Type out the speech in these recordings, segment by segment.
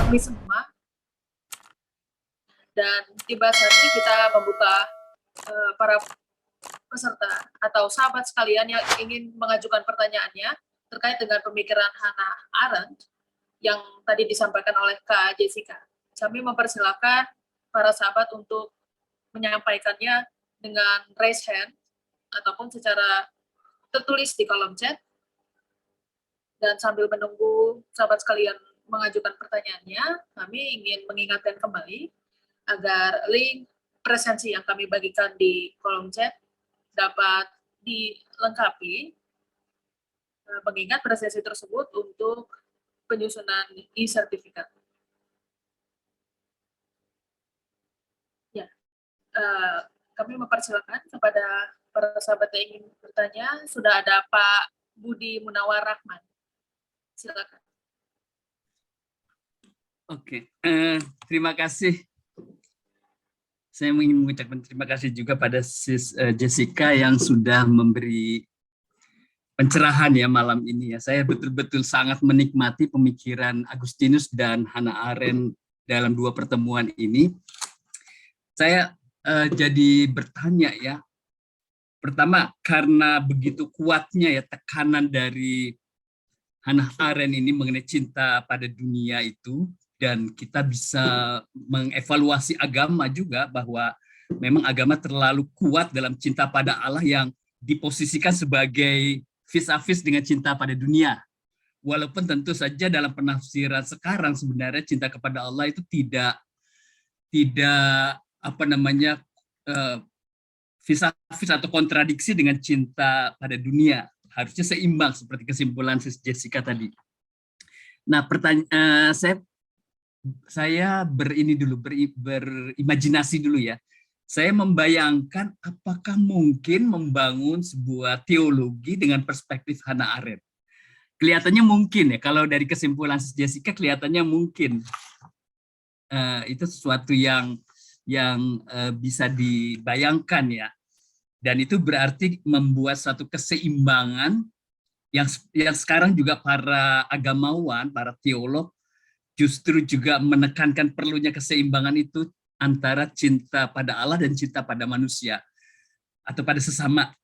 kami semua. Dan tiba saatnya kita membuka para peserta atau sahabat sekalian yang ingin mengajukan pertanyaannya terkait dengan pemikiran Hannah Arendt yang tadi disampaikan oleh Kak Jessica. Kami mempersilakan para sahabat untuk menyampaikannya dengan raise hand ataupun secara tertulis di kolom chat. Dan sambil menunggu sahabat sekalian mengajukan pertanyaannya, kami ingin mengingatkan kembali agar link presensi yang kami bagikan di kolom chat dapat dilengkapi, mengingat presensi tersebut untuk penyusunan e-sertifikat. Ya, kami mempersilakan kepada para sahabat yang ingin bertanya. Sudah ada Pak Budi Munawar Rahman. Silakan. Oke, terima kasih. Saya ingin mengucapkan terima kasih juga pada Sis Jessica yang sudah memberi pencerahan ya malam ini ya. Saya betul-betul sangat menikmati pemikiran Agustinus dan Hannah Arendt dalam dua pertemuan ini. Saya jadi bertanya ya. Pertama, karena begitu kuatnya ya tekanan dari Hannah Arendt ini mengenai cinta pada dunia itu, dan kita bisa mengevaluasi agama juga bahwa memang agama terlalu kuat dalam cinta pada Allah yang diposisikan sebagai vis-a-vis dengan cinta pada dunia. Walaupun tentu saja dalam penafsiran sekarang sebenarnya cinta kepada Allah itu tidak apa namanya vis-a-vis atau kontradiksi dengan cinta pada dunia. Harusnya seimbang seperti kesimpulan Sis Jessica tadi. Nah, saya berimajinasi dulu ya. Saya membayangkan apakah mungkin membangun sebuah teologi dengan perspektif Hannah Arendt. Kelihatannya mungkin ya, kalau dari kesimpulan Jessica kelihatannya mungkin. Itu sesuatu yang bisa dibayangkan ya. Dan itu berarti membuat satu keseimbangan yang sekarang juga para agamawan, para teolog justru juga menekankan perlunya keseimbangan itu antara cinta pada Allah dan cinta pada manusia atau pada sesama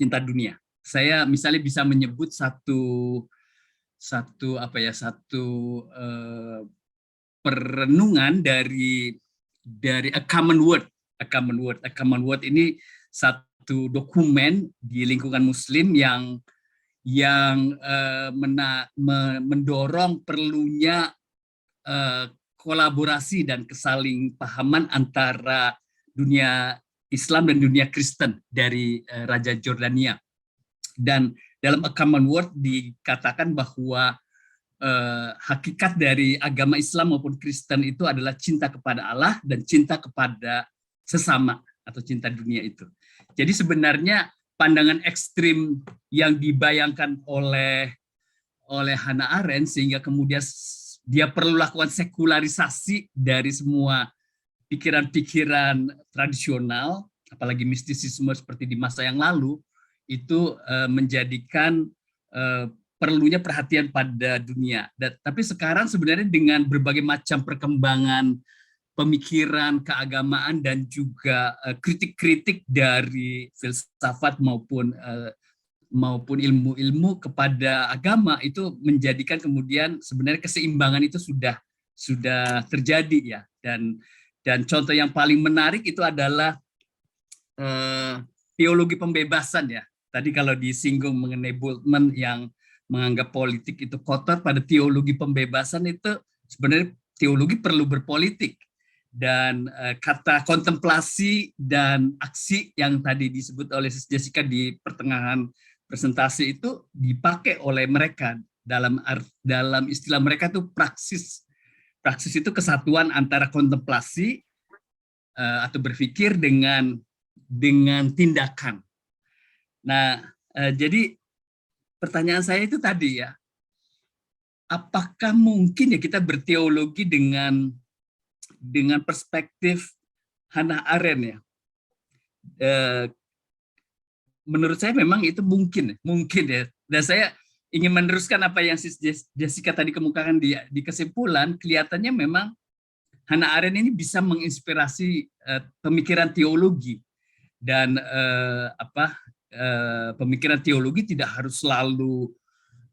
cinta dunia. Saya misalnya bisa menyebut satu perenungan dari A Common Word. A Common Word ini satu dokumen di lingkungan Muslim yang mendorong perlunya kolaborasi dan kesaling pahaman antara dunia Islam dan dunia Kristen dari Raja Jordania. Dan dalam A Common Word dikatakan bahwa hakikat dari agama Islam maupun Kristen itu adalah cinta kepada Allah dan cinta kepada sesama atau cinta dunia itu. Jadi sebenarnya pandangan ekstrim yang dibayangkan oleh Hannah Arendt sehingga kemudian dia perlu lakukan sekularisasi dari semua pikiran-pikiran tradisional, apalagi mistisisme seperti di masa yang lalu, itu menjadikan perlunya perhatian pada dunia. Tapi sekarang sebenarnya dengan berbagai macam perkembangan pemikiran, keagamaan, dan juga kritik-kritik dari filsafat maupun ilmu-ilmu kepada agama itu menjadikan kemudian sebenarnya keseimbangan itu sudah terjadi ya. Dan contoh yang paling menarik itu adalah teologi pembebasan ya. Tadi kalau disinggung mengenai Bultmann yang menganggap politik itu kotor, pada teologi pembebasan itu sebenarnya teologi perlu berpolitik. Dan kata kontemplasi dan aksi yang tadi disebut oleh Jessica di pertengahan presentasi itu dipakai oleh mereka dalam istilah mereka itu praksis. Praksis itu kesatuan antara kontemplasi atau berpikir dengan tindakan. Nah, jadi pertanyaan saya itu tadi ya, apakah mungkin ya kita berteologi dengan perspektif Hannah Arendt ya? Menurut saya memang itu mungkin ya. Dan saya ingin meneruskan apa yang Sis Jessica tadi kemukakan di kesimpulan, kelihatannya memang Hannah Arendt ini bisa menginspirasi pemikiran teologi dan pemikiran teologi tidak harus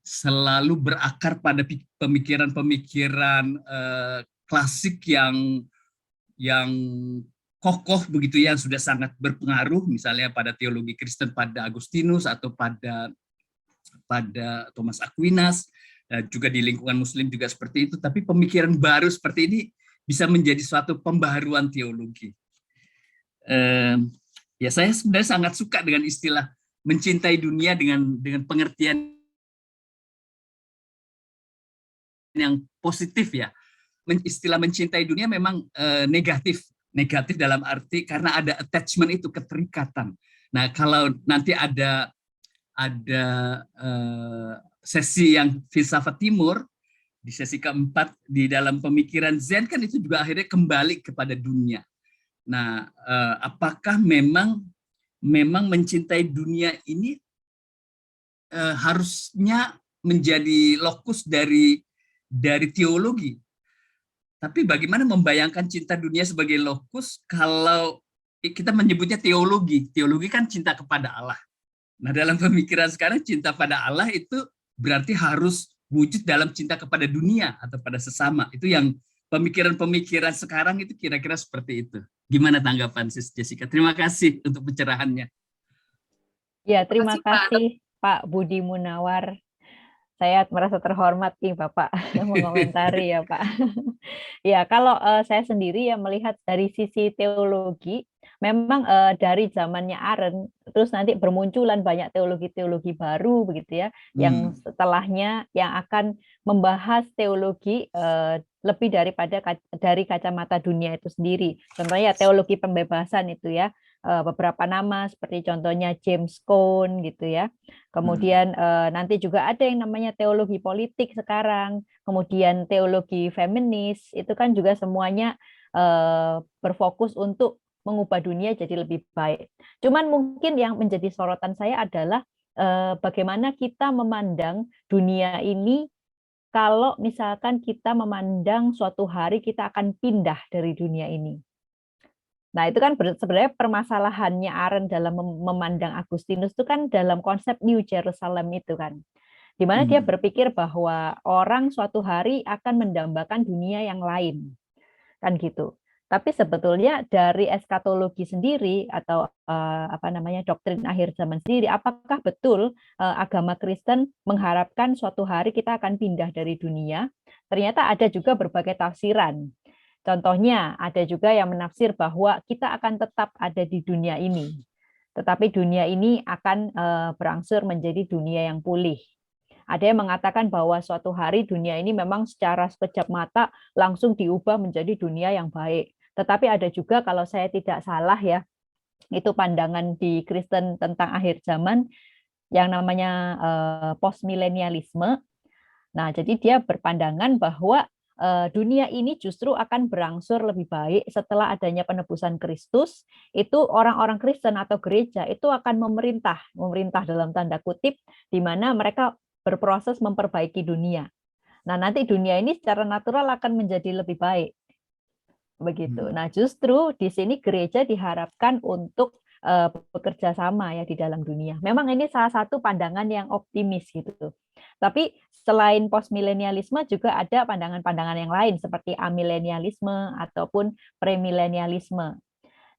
selalu berakar pada pemikiran-pemikiran klasik yang kokoh begitu yang sudah sangat berpengaruh, misalnya pada teologi Kristen pada Agustinus atau pada Thomas Aquinas, dan juga di lingkungan Muslim juga seperti itu. Tapi pemikiran baru seperti ini bisa menjadi suatu pembaharuan teologi. Ya, saya sebenarnya sangat suka dengan istilah mencintai dunia dengan pengertian yang positif ya. Istilah mencintai dunia memang negatif dalam arti karena ada attachment, itu keterikatan. Nah, kalau nanti ada sesi yang filsafat timur, di sesi keempat di dalam pemikiran Zen kan itu juga akhirnya kembali kepada dunia. Nah, apakah memang mencintai dunia ini harusnya menjadi lokus dari teologi? Tapi bagaimana membayangkan cinta dunia sebagai lokus kalau kita menyebutnya teologi? Teologi kan cinta kepada Allah. Nah, dalam pemikiran sekarang cinta pada Allah itu berarti harus wujud dalam cinta kepada dunia atau pada sesama. Itu yang pemikiran-pemikiran sekarang itu kira-kira seperti itu. Gimana tanggapan Sis Jessica? Terima kasih untuk pencerahannya. Ya, terima kasih Pak Budi Munawar. Saya merasa terhormat nih Bapak mengomentari ya Pak. Ya, kalau saya sendiri ya melihat dari sisi teologi, memang dari zamannya Arendt, terus nanti bermunculan banyak teologi-teologi baru begitu ya, yang setelahnya yang akan membahas teologi lebih daripada dari kacamata dunia itu sendiri. Contohnya teologi pembebasan itu ya, beberapa nama seperti contohnya James Cone gitu ya. Kemudian nanti juga ada yang namanya teologi politik sekarang, kemudian teologi feminis, itu kan juga semuanya berfokus untuk mengubah dunia jadi lebih baik. Cuman mungkin yang menjadi sorotan saya adalah bagaimana kita memandang dunia ini kalau misalkan kita memandang suatu hari kita akan pindah dari dunia ini. Nah, itu kan sebenarnya permasalahannya Arendt dalam memandang Agustinus itu kan dalam konsep New Jerusalem itu kan. Di mana dia berpikir bahwa orang suatu hari akan mendambakan dunia yang lain. Kan gitu. Tapi sebetulnya dari eskatologi sendiri atau doktrin akhir zaman sendiri, apakah betul agama Kristen mengharapkan suatu hari kita akan pindah dari dunia? Ternyata ada juga berbagai tafsiran. Contohnya, ada juga yang menafsir bahwa kita akan tetap ada di dunia ini, tetapi dunia ini akan berangsur menjadi dunia yang pulih. Ada yang mengatakan bahwa suatu hari dunia ini memang secara sekejap mata langsung diubah menjadi dunia yang baik. Tetapi ada juga, kalau saya tidak salah ya, itu pandangan di Kristen tentang akhir zaman yang namanya postmilenialisme. Nah, jadi dia berpandangan bahwa dunia ini justru akan berangsur lebih baik setelah adanya penebusan Kristus. Itu orang-orang Kristen atau gereja itu akan memerintah dalam tanda kutip, di mana mereka berproses memperbaiki dunia. Nah, nanti dunia ini secara natural akan menjadi lebih baik. Begitu. Nah, justru di sini gereja diharapkan untuk bekerja sama ya di dalam dunia. Memang ini salah satu pandangan yang optimis gitu. Tapi selain postmilenialisme juga ada pandangan-pandangan yang lain seperti amilenialisme ataupun premilenialisme.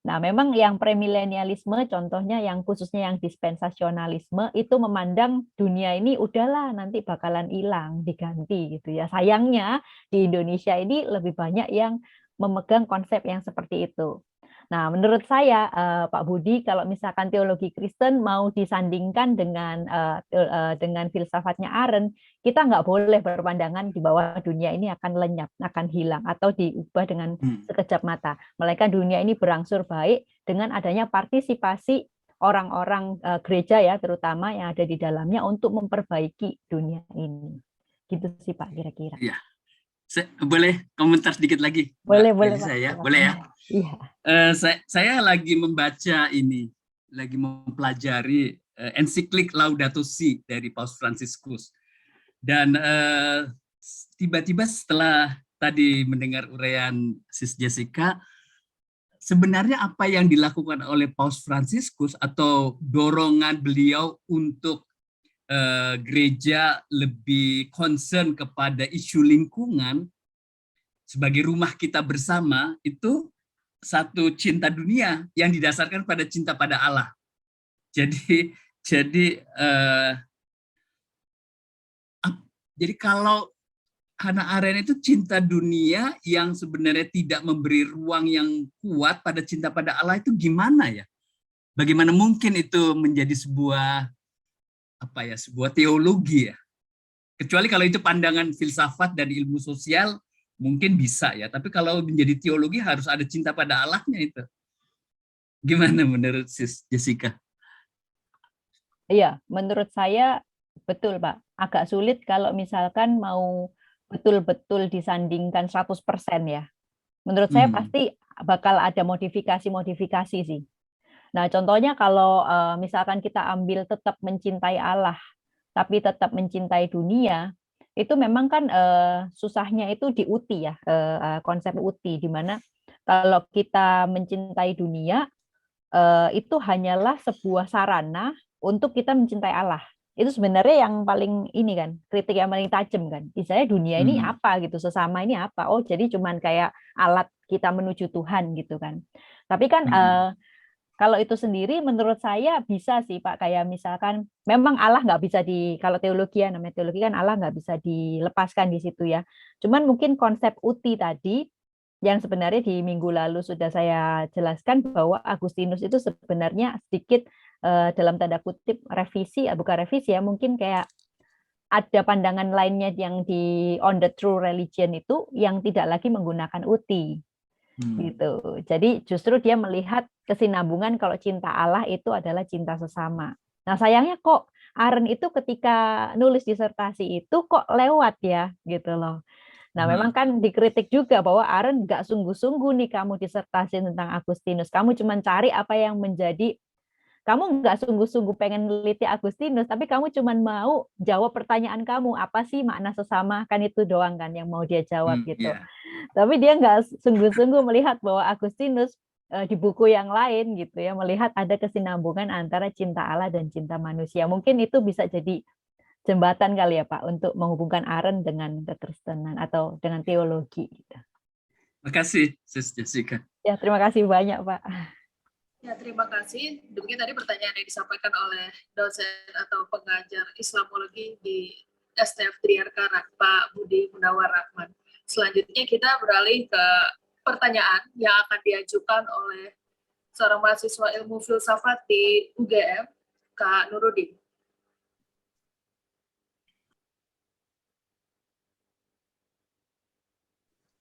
Nah, memang yang premilenialisme contohnya yang khususnya yang dispensasionalisme itu memandang dunia ini udahlah nanti bakalan hilang, diganti gitu ya. Sayangnya di Indonesia ini lebih banyak yang memegang konsep yang seperti itu. Nah, menurut saya Pak Budi, kalau misalkan teologi Kristen mau disandingkan dengan filsafatnya Arendt, kita nggak boleh berpandangan di bawah dunia ini akan lenyap, akan hilang, atau diubah dengan sekejap mata. Melainkan dunia ini berangsur baik dengan adanya partisipasi orang-orang gereja ya, terutama yang ada di dalamnya untuk memperbaiki dunia ini. Gitu sih Pak, kira-kira. Ya. Boleh komentar sedikit lagi? Boleh, Mbak saya, boleh ya? Iya. Saya lagi membaca lagi mempelajari ensiklik Laudato Si dari Paus Fransiskus. Dan tiba-tiba setelah tadi mendengar uraian Sis Jessica, sebenarnya apa yang dilakukan oleh Paus Fransiskus atau dorongan beliau untuk gereja lebih concern kepada isu lingkungan sebagai rumah kita bersama, itu satu cinta dunia yang didasarkan pada cinta pada Allah. Jadi kalau Hannah Arendt itu cinta dunia yang sebenarnya tidak memberi ruang yang kuat pada cinta pada Allah, itu gimana ya? Bagaimana mungkin itu menjadi sebuah sebuah teologi ya? Kecuali kalau itu pandangan filsafat dan ilmu sosial mungkin bisa ya, tapi kalau menjadi teologi harus ada cinta pada Allahnya itu. Gimana menurut Sis Jessica? Iya, menurut saya betul, Pak. Agak sulit kalau misalkan mau betul-betul disandingkan 100% ya. Menurut saya pasti bakal ada modifikasi-modifikasi sih. Nah, contohnya kalau misalkan kita ambil tetap mencintai Allah, tapi tetap mencintai dunia, itu memang kan susahnya itu di UTI ya, konsep UTI, di mana kalau kita mencintai dunia, itu hanyalah sebuah sarana untuk kita mencintai Allah. Itu sebenarnya yang paling ini kan, kritik yang paling tajam kan. Misalnya dunia ini apa gitu, sesama ini apa? Oh, jadi cuman kayak alat kita menuju Tuhan gitu kan. Tapi kan kalau itu sendiri menurut saya bisa sih Pak, kayak misalkan memang Allah nggak bisa kalau teologi ya, namanya teologi kan Allah nggak bisa dilepaskan di situ ya. Cuman mungkin konsep uti tadi yang sebenarnya di minggu lalu sudah saya jelaskan bahwa Agustinus itu sebenarnya sedikit dalam tanda kutip revisi, bukan revisi ya, mungkin kayak ada pandangan lainnya yang di On the True Religion itu yang tidak lagi menggunakan uti. Gitu. Jadi justru dia melihat kesinambungan kalau cinta Allah itu adalah cinta sesama. Nah, sayangnya kok Arendt itu ketika nulis disertasi itu kok lewat ya gitu loh. Nah, memang kan dikritik juga bahwa Arendt nggak sungguh-sungguh nih kamu disertasi tentang Agustinus. Kamu cuma cari apa yang menjadi, kamu nggak sungguh-sungguh pengen neliti Agustinus, tapi kamu cuma mau jawab pertanyaan kamu, apa sih makna sesama, kan itu doang kan yang mau dia jawab gitu. Tapi dia nggak sungguh-sungguh melihat bahwa Agustinus di buku yang lain gitu ya, melihat ada kesinambungan antara cinta Allah dan cinta manusia. Mungkin itu bisa jadi jembatan kali ya Pak untuk menghubungkan Arendt dengan kekristenan atau dengan teologi. Gitu. Terima kasih, Sis Jessica. Ya, terima kasih banyak Pak. Ya, terima kasih. Demikian tadi pertanyaan yang disampaikan oleh dosen atau pengajar Islamologi di STF Triarka Pak Budi Munawar Rahman. Selanjutnya kita beralih ke pertanyaan yang akan diajukan oleh seorang mahasiswa ilmu filsafat di UGM, Kak Nurudin.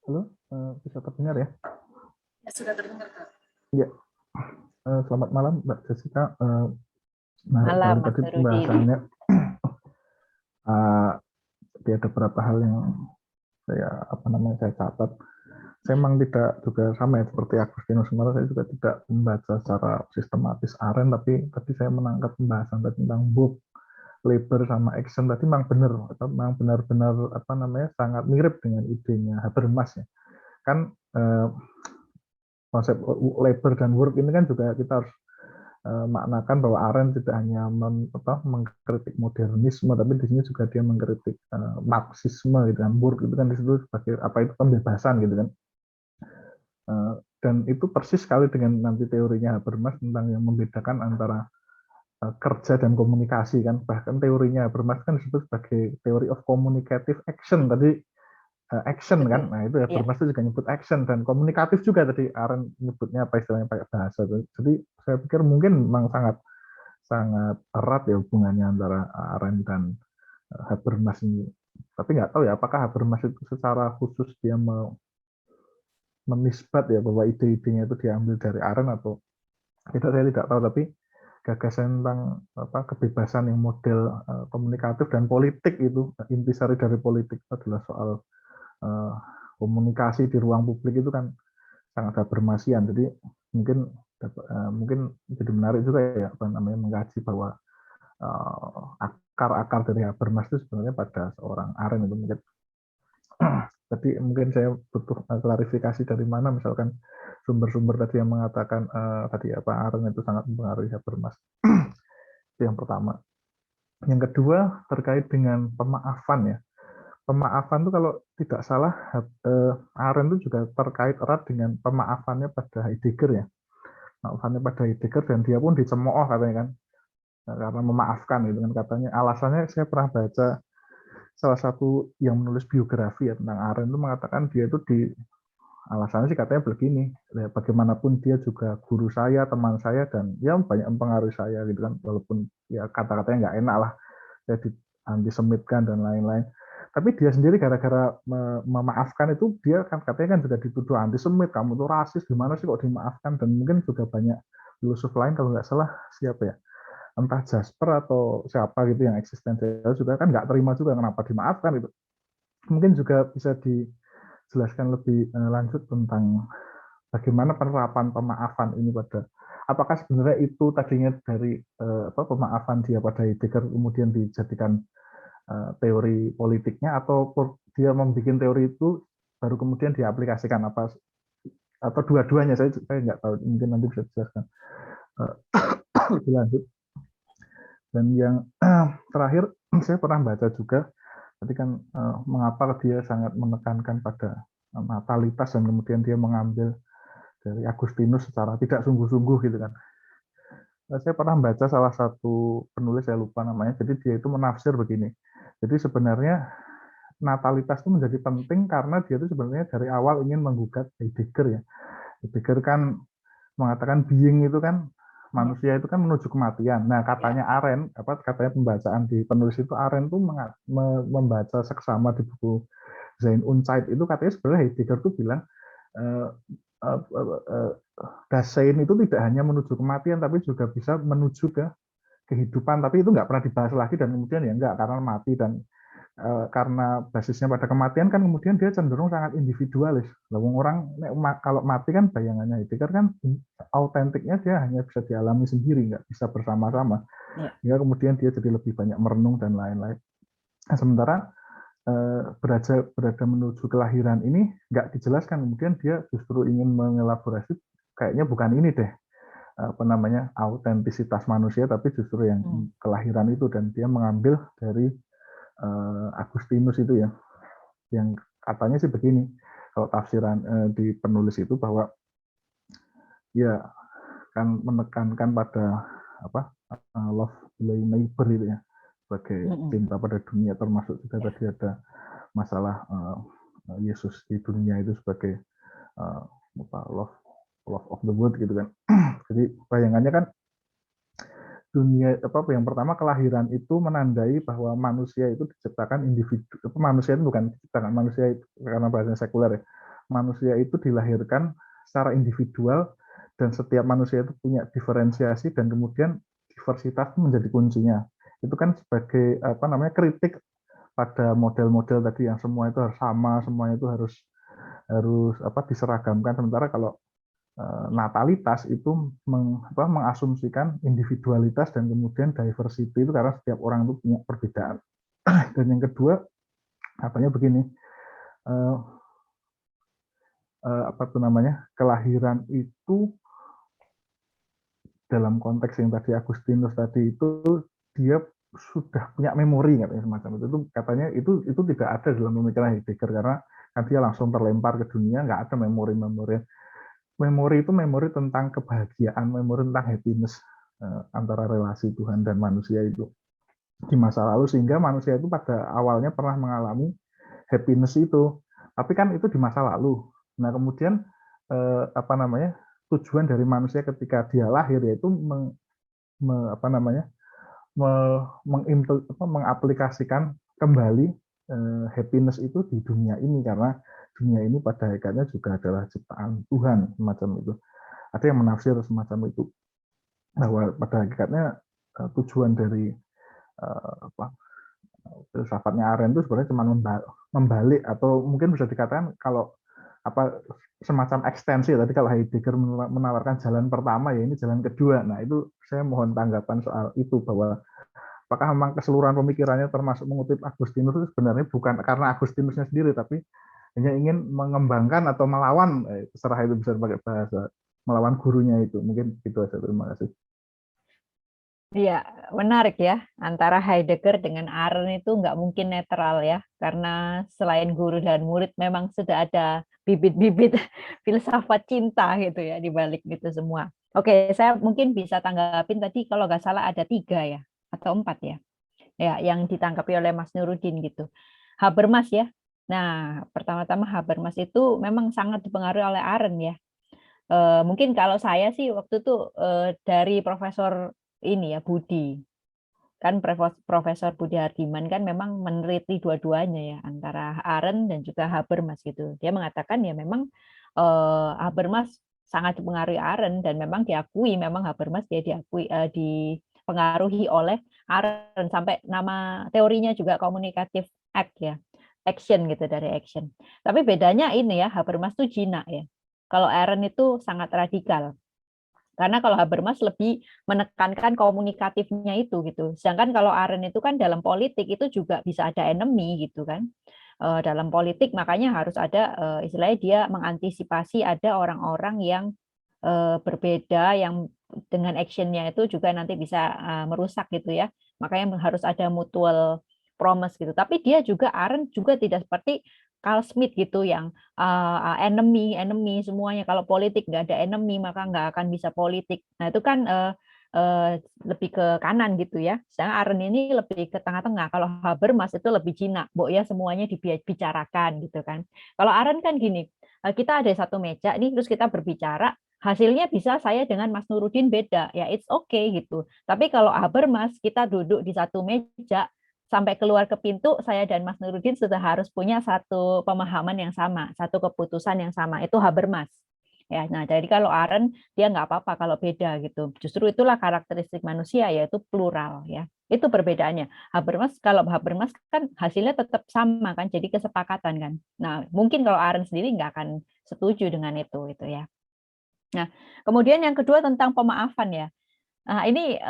Halo, bisa terdengar ya? Ya, sudah terdengar, Kak. Ya. Selamat malam, Mbak Jessica. Malam, tadi Mas pembahasannya ada beberapa hal yang saya catat. Saya memang tidak juga sama ya seperti Agustinus kemarin, saya juga tidak membaca secara sistematis Arendt, tapi tadi saya menangkap pembahasan tentang book, labor sama action tadi memang benar-benar sangat mirip dengan idenya Habermas ya. Kan konsep labor dan work ini kan juga kita harus maknakan bahwa Arendt tidak hanya mengkritik modernisme, tapi di sini juga dia mengkritik Marxisme gitu kan. Work itu kan di situ sebagai itu pembebasan gitu kan. Dan itu persis sekali dengan nanti teorinya Habermas tentang yang membedakan antara kerja dan komunikasi kan. Bahkan teorinya Habermas kan disebut sebagai theory of communicative action tadi. Action kan, nah itu ya Habermas itu juga nyebut action, dan komunikatif juga tadi Arendt nyebutnya istilahnya pakai bahasa. Jadi saya pikir mungkin memang sangat erat ya hubungannya antara Arendt dan Habermas ini. Tapi nggak tahu ya apakah Habermas itu secara khusus dia menisbat ya bahwa ide-idenya itu diambil dari Arendt atau saya tidak tahu, tapi gagasan tentang kebebasan yang model komunikatif dan politik itu intisari dari politik itu adalah soal komunikasi di ruang publik itu kan sangat Habermasian. Jadi mungkin jadi menarik juga ya mengkaji bahwa akar-akar dari Habermas itu sebenarnya pada seorang Arendt itu mungkin. Jadi mungkin saya butuh klarifikasi dari mana misalkan sumber-sumber tadi yang mengatakan tadi apa Arendt itu sangat mempengaruhi Habermas. Itu yang pertama. Yang kedua terkait dengan pemaafan ya. Pemaafan itu kalau tidak salah Arendt itu juga terkait erat dengan pemaafannya pada Heidegger ya. Pemaafannya pada Heidegger dan dia pun dicemooh katanya kan. Nah, karena memaafkan gitu kan katanya. Alasannya saya pernah baca salah satu yang menulis biografi ya, tentang Arendt itu mengatakan dia itu alasannya sih katanya begini, ya, bagaimanapun dia juga guru saya, teman saya, dan ya banyak mempengaruhi saya gitu kan, walaupun ya kata-katanya nggak enak lah, ya antisemitkan dan lain-lain. Tapi dia sendiri gara-gara memaafkan itu dia kan katanya kan juga dituduh antisemit, kamu tuh rasis, gimana sih kok dimaafkan, dan mungkin juga banyak filosof lain kalau nggak salah siapa ya, entah Jasper atau siapa gitu yang eksistensial juga kan nggak terima juga kenapa dimaafkan itu. Mungkin juga bisa dijelaskan lebih lanjut tentang bagaimana penerapan pemaafan ini pada, apakah sebenarnya itu tadinya dari pemaafan dia pada Heidegger kemudian dijadikan teori politiknya, atau dia membuat teori itu baru kemudian diaplikasikan apa, atau dua-duanya, saya nggak tahu, mungkin nanti bisa dijelaskan lebih lanjut. Dan yang terakhir saya pernah baca juga tadi kan mengapa dia sangat menekankan pada natalitas dan kemudian dia mengambil dari Agustinus secara tidak sungguh-sungguh gitu kan. Saya pernah baca salah satu penulis, saya lupa namanya, jadi dia itu menafsir begini. Jadi sebenarnya natalitas itu menjadi penting karena dia itu sebenarnya dari awal ingin menggugat Heidegger ya. Heidegger kan mengatakan being itu kan manusia itu kan menuju kematian. Nah, katanya Arendt, katanya pembacaan di penulis itu, Arendt itu membaca seksama di buku Sein und Zeit itu katanya sebenarnya Heidegger itu bilang das Sein itu tidak hanya menuju kematian tapi juga bisa menuju ke kehidupan, tapi itu nggak pernah dibahas lagi dan kemudian ya enggak karena mati, dan karena basisnya pada kematian kan kemudian dia cenderung sangat individualis. Lalu orang kalau mati kan bayangannya Heidegger kan autentiknya dia hanya bisa dialami sendiri, nggak bisa bersama-sama. Ya kemudian dia jadi lebih banyak merenung dan lain-lain. Nah, sementara berada menuju kelahiran ini nggak dijelaskan, kemudian dia justru ingin mengelaborasi kayaknya bukan ini deh apa namanya autentisitas manusia, tapi justru yang kelahiran itu, dan dia mengambil dari Agustinus itu ya, yang katanya sih begini kalau tafsiran di penulis itu, bahwa ya kan menekankan pada apa love thy neighbor itu ya, sebagai cinta pada dunia, termasuk juga tadi ada masalah Yesus di dunia itu sebagai love of the world gitu kan. Jadi bayangannya kan dunia yang pertama kelahiran itu menandai bahwa manusia itu diciptakan individu, manusia itu bukan diciptakan, manusia itu karena bahasanya sekuler ya, manusia itu dilahirkan secara individual dan setiap manusia itu punya diferensiasi, dan kemudian diversitas itu menjadi kuncinya. Itu kan sebagai apa namanya kritik pada model-model tadi yang semua itu harus sama, semuanya itu harus diseragamkan, sementara kalau natalitas itu mengasumsikan individualitas dan kemudian diversity itu karena setiap orang itu punya perbedaan. Dan yang kedua, katanya begini, kelahiran itu dalam konteks yang tadi Agustinus tadi itu dia sudah punya memori katanya semacam itu. Katanya itu tidak ada dalam pemikiran Heidegger karena kan dia langsung terlempar ke dunia, nggak ada memori-memori. Memori itu memori tentang kebahagiaan, memori tentang happiness antara relasi Tuhan dan manusia itu di masa lalu, sehingga manusia itu pada awalnya pernah mengalami happiness itu, tapi kan itu di masa lalu. Nah kemudian tujuan dari manusia ketika dia lahir yaitu mengaplikasikan kembali happiness itu di dunia ini, karena dunia ini pada hakikatnya juga adalah ciptaan Tuhan semacam itu. Ada yang menafsir semacam itu, bahwa pada hakikatnya tujuan dari filsafatnya Arendt itu sebenarnya cuma membalik, atau mungkin bisa dikatakan kalau semacam ekstensi. Tadi kalau Heidegger menawarkan jalan pertama, ya ini jalan kedua. Nah itu saya mohon tanggapan soal itu, bahwa apakah memang keseluruhan pemikirannya termasuk mengutip Agustinus itu sebenarnya bukan karena Agustinusnya sendiri, tapi hanya ingin mengembangkan atau melawan, terserah itu bisa pakai bahasa, melawan gurunya itu. Mungkin itu aja. Terima kasih. Iya, menarik ya. Antara Heidegger dengan Arendt itu nggak mungkin netral ya, karena selain guru dan murid memang sudah ada bibit-bibit filsafat cinta gitu ya di balik itu semua. Oke, saya mungkin bisa tanggapin tadi kalau nggak salah ada 3 ya, atau 4 ya, ya yang ditanggapi oleh Mas Nurudin gitu. Habermas ya. Nah, pertama-tama Habermas itu memang sangat dipengaruhi oleh Arendt ya. Mungkin kalau saya sih waktu itu dari Profesor ini ya Budi, kan Profesor Budi Hardiman kan memang meneliti dua-duanya ya, antara Arendt dan juga Habermas gitu. Dia mengatakan ya memang Habermas sangat dipengaruhi Arendt, dan memang diakui memang Habermas dia dipengaruhi oleh Arendt, sampai nama teorinya juga communicative act ya, action gitu, dari action. Tapi bedanya ini ya, Habermas tuh jinak ya. Kalau Arendt itu sangat radikal. Karena kalau Habermas lebih menekankan komunikatifnya itu gitu. Sedangkan kalau Arendt itu kan dalam politik itu juga bisa ada enemy gitu kan. Dalam politik makanya harus ada istilahnya dia mengantisipasi ada orang-orang yang berbeda, yang dengan actionnya itu juga nanti bisa merusak gitu ya. Makanya harus ada mutual promise gitu. Tapi dia juga Arendt juga tidak seperti Carl Schmitt gitu yang enemy semuanya. Kalau politik nggak ada enemy maka nggak akan bisa politik. Nah itu kan lebih ke kanan gitu ya. Sedangkan Arendt ini lebih ke tengah-tengah. Kalau Habermas itu lebih jinak, ya semuanya dibicarakan gitu kan. Kalau Arendt kan gini, kita ada satu meja nih terus kita berbicara, hasilnya bisa saya dengan Mas Nurudin beda, ya it's okay gitu. Tapi kalau Habermas kita duduk di satu meja, sampai keluar ke pintu, saya dan Mas Nurudin sudah harus punya satu pemahaman yang sama, satu keputusan yang sama. Itu Habermas. Ya, nah jadi kalau Arendt dia nggak apa-apa kalau beda gitu. Justru itulah karakteristik manusia, yaitu plural ya. Itu perbedaannya. Kalau Habermas kan hasilnya tetap sama kan, jadi kesepakatan kan. Nah mungkin kalau Arendt sendiri nggak akan setuju dengan itu ya. Nah kemudian yang kedua tentang pemaafan ya. Nah ini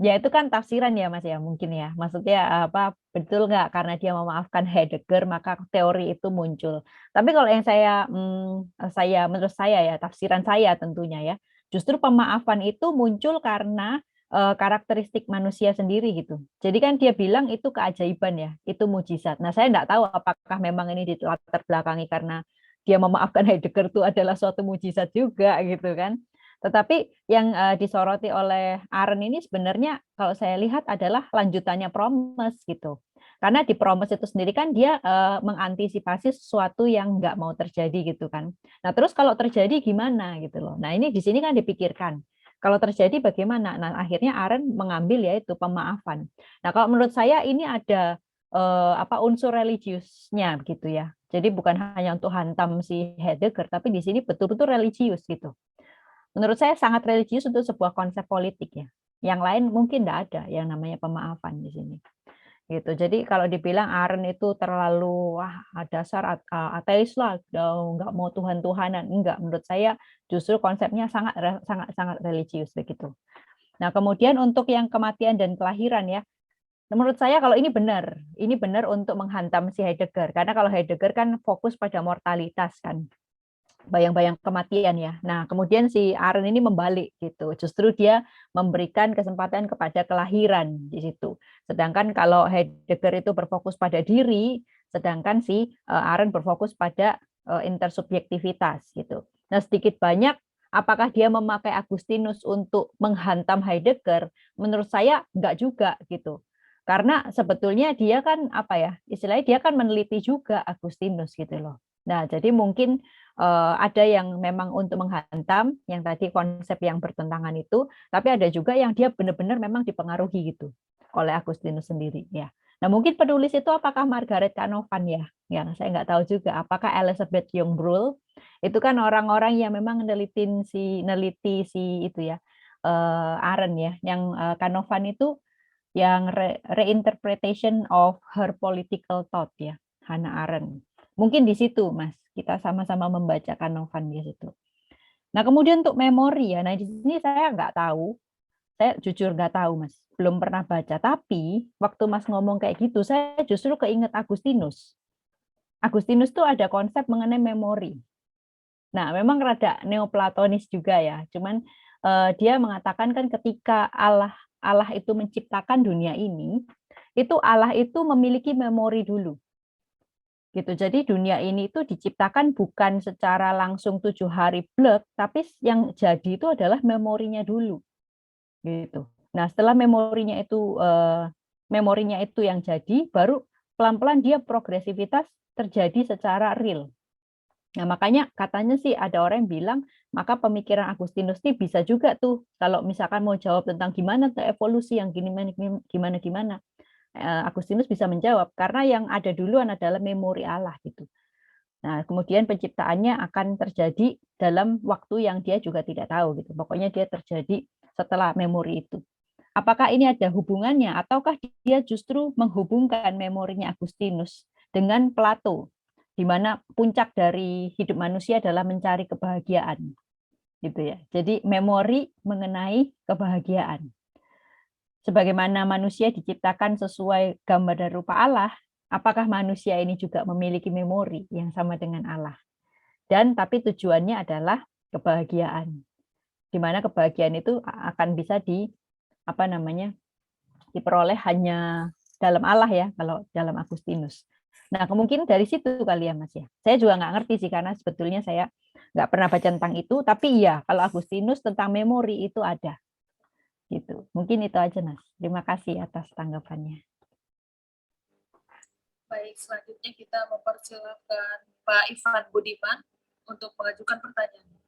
ya itu kan tafsiran ya Mas ya, mungkin ya. Maksudnya apa, betul nggak karena dia memaafkan Heidegger maka teori itu muncul. Tapi kalau yang menurut saya ya, tafsiran saya tentunya ya, justru pemaafan itu muncul karena karakteristik manusia sendiri gitu. Jadi kan dia bilang itu keajaiban ya, itu mujizat. Nah saya nggak tahu apakah memang ini dilatar belakangi karena dia memaafkan Heidegger itu adalah suatu mujizat juga gitu kan. Tetapi yang disoroti oleh Arendt ini sebenarnya kalau saya lihat adalah lanjutannya Promes gitu. Karena di Promes itu sendiri kan dia mengantisipasi sesuatu yang nggak mau terjadi gitu kan. Nah terus kalau terjadi gimana gitu loh. Nah ini di sini kan dipikirkan. Kalau terjadi bagaimana? Nah akhirnya Arendt mengambil yaitu pemaafan. Nah kalau menurut saya ini ada unsur religiusnya gitu ya. Jadi bukan hanya untuk hantam si Heidegger, tapi di sini betul-betul religius gitu. Menurut saya sangat religius untuk sebuah konsep politik ya. Yang lain mungkin tidak ada yang namanya pemaafan di sini. Gitu. Jadi kalau dibilang Arendt itu terlalu dasar ateis lah, nggak mau Tuhan-Tuhanan, enggak. Menurut saya justru konsepnya sangat religius begitu. Nah kemudian untuk yang kematian dan kelahiran ya, menurut saya kalau ini benar untuk menghantam si Heidegger. Karena kalau Heidegger kan fokus pada mortalitas kan, bayang-bayang kematian ya. Nah, kemudian si Arendt ini membalik gitu. Justru dia memberikan kesempatan kepada kelahiran di situ. Sedangkan kalau Heidegger itu berfokus pada diri, sedangkan si Arendt berfokus pada intersubjektivitas gitu. Nah, sedikit banyak apakah dia memakai Agustinus untuk menghantam Heidegger? Menurut saya enggak juga gitu. Karena sebetulnya dia kan istilahnya dia kan meneliti juga Agustinus gitu loh. Nah, jadi mungkin ada yang memang untuk menghantam, yang tadi konsep yang bertentangan itu, tapi ada juga yang dia benar-benar memang dipengaruhi gitu oleh Agustinus sendiri ya. Nah mungkin penulis itu apakah Margaret Canavan ya? Ya saya nggak tahu juga. Apakah Elizabeth Young Brull? Itu kan orang-orang yang memang neliti si itu ya Arendt ya. Yang Canavan itu yang reinterpretation of her political thought ya, Hannah Arendt. Mungkin di situ, Mas, kita sama-sama membacakan Novan di situ. Nah, kemudian untuk memori ya, nah di sini saya nggak tahu. Saya jujur nggak tahu, Mas. Belum pernah baca. Tapi waktu Mas ngomong kayak gitu, saya justru keinget Agustinus. Agustinus tuh ada konsep mengenai memori. Nah, memang rada neoplatonis juga ya. Cuman dia mengatakan kan ketika Allah itu menciptakan dunia ini, itu Allah itu memiliki memori dulu. Gitu. Jadi dunia ini itu diciptakan bukan secara langsung 7 hari blek, tapi yang jadi itu adalah memorinya dulu. Gitu. Nah, setelah memorinya itu yang jadi, baru pelan-pelan dia progresivitas terjadi secara real. Nah, makanya katanya sih ada orang yang bilang, maka pemikiran Agustinus ini bisa juga tuh, kalau misalkan mau jawab tentang gimana tuh evolusi yang gimana. Agustinus bisa menjawab, karena yang ada duluan adalah memori Allah gitu. Nah, kemudian penciptaannya akan terjadi dalam waktu yang dia juga tidak tahu gitu. Pokoknya dia terjadi setelah memori itu. Apakah ini ada hubungannya, ataukah dia justru menghubungkan memorinya Agustinus dengan Plato, di mana puncak dari hidup manusia adalah mencari kebahagiaan, gitu ya. Jadi memori mengenai kebahagiaan. Sebagaimana manusia diciptakan sesuai gambar dan rupa Allah, apakah manusia ini juga memiliki memori yang sama dengan Allah? Dan tapi tujuannya adalah kebahagiaan, di mana kebahagiaan itu akan bisa diperoleh hanya dalam Allah ya, kalau dalam Agustinus. Nah, kemungkinan dari situ kali ya, Mas ya. Saya juga nggak ngerti sih, karena sebetulnya saya nggak pernah baca tentang itu, tapi iya, kalau Agustinus tentang memori itu ada. Gitu. Mungkin itu aja, Mas. Terima kasih atas tanggapannya. Baik, selanjutnya kita mempersilakan Pak Ivan Budiman untuk mengajukan pertanyaan.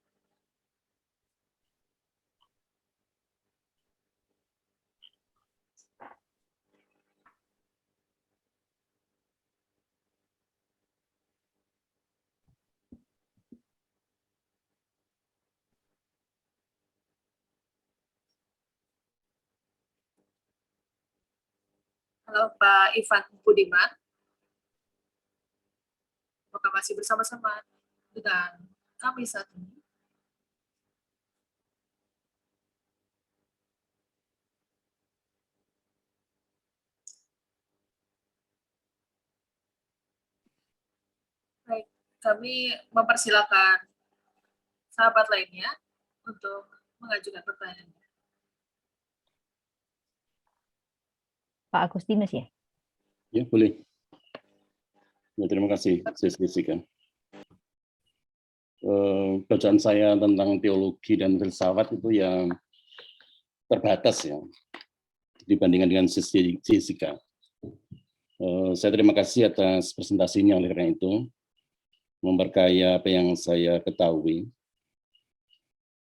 Halo Pak Ivan Budiman, apakah masih bersama-sama dengan kami saat ini? Baik, kami mempersilakan sahabat lainnya untuk mengajukan pertanyaan. Pak Agustinus ya? Ya, boleh. Ya, terima kasih, Jessica. Bacaan saya tentang teologi dan filsafat itu ya terbatas ya dibandingkan dengan Jessica. Saya terima kasih atas presentasinya, oleh karena itu memperkaya apa yang saya ketahui.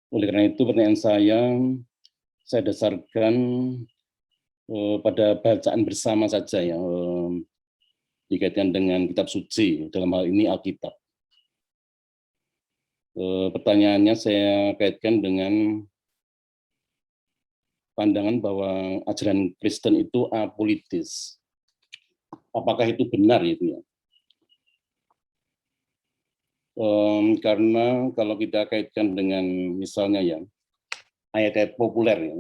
Oleh karena itu pertanyaan saya dasarkan pada bacaan bersama saja ya, dikaitkan dengan kitab suci, dalam hal ini Alkitab. Pertanyaannya saya kaitkan dengan pandangan bahwa ajaran Kristen itu apolitis. Apakah itu benar itu ya? Karena kalau kita kaitkan dengan misalnya ya ayat-ayat populer ya,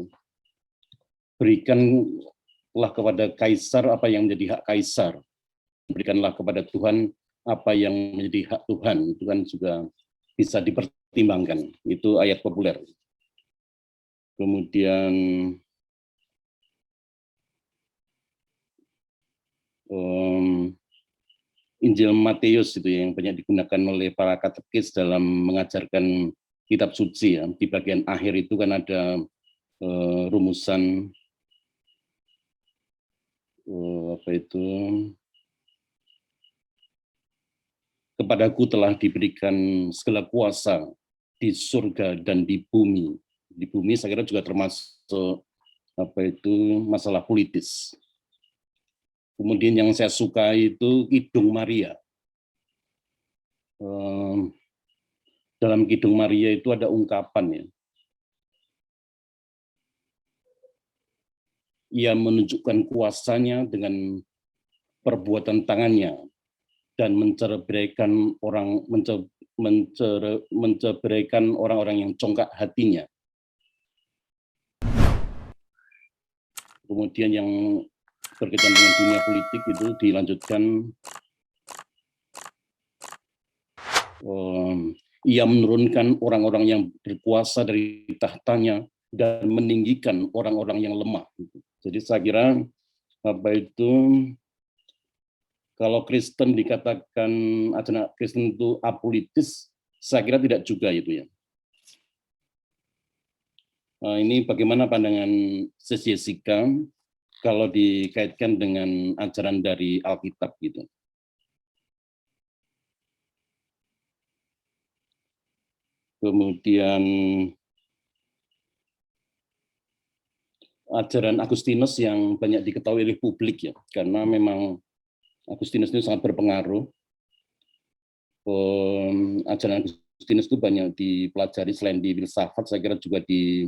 berikanlah kepada kaisar apa yang menjadi hak kaisar, berikanlah kepada Tuhan apa yang menjadi hak Tuhan, itu kan juga bisa dipertimbangkan, itu ayat populer. Kemudian Injil Matius itu yang banyak digunakan oleh para katekis dalam mengajarkan kitab suci ya. Di bagian akhir itu kan ada rumusan kepadaku telah diberikan segala kuasa di surga dan di bumi. Di bumi saya kira juga termasuk masalah politis. Kemudian yang saya suka itu Kidung Maria. Dalam Kidung Maria itu ada ungkapan ya. Ia menunjukkan kuasanya dengan perbuatan tangannya dan menceraikan orang-orang yang congkak hatinya. Kemudian yang berkaitan dengan dunia politik itu dilanjutkan, ia menurunkan orang-orang yang berkuasa dari tahtanya dan meninggikan orang-orang yang lemah. Jadi saya kira kalau Kristen dikatakan ajaran Kristen itu apolitis, saya kira tidak juga itu ya. Ini bagaimana pandangan Sis Jessica kalau dikaitkan dengan ajaran dari Alkitab gitu. Kemudian ajaran Agustinus yang banyak diketahui oleh publik ya, karena memang Agustinus itu sangat berpengaruh. Ajaran Agustinus itu banyak dipelajari selain di filsafat, saya kira juga di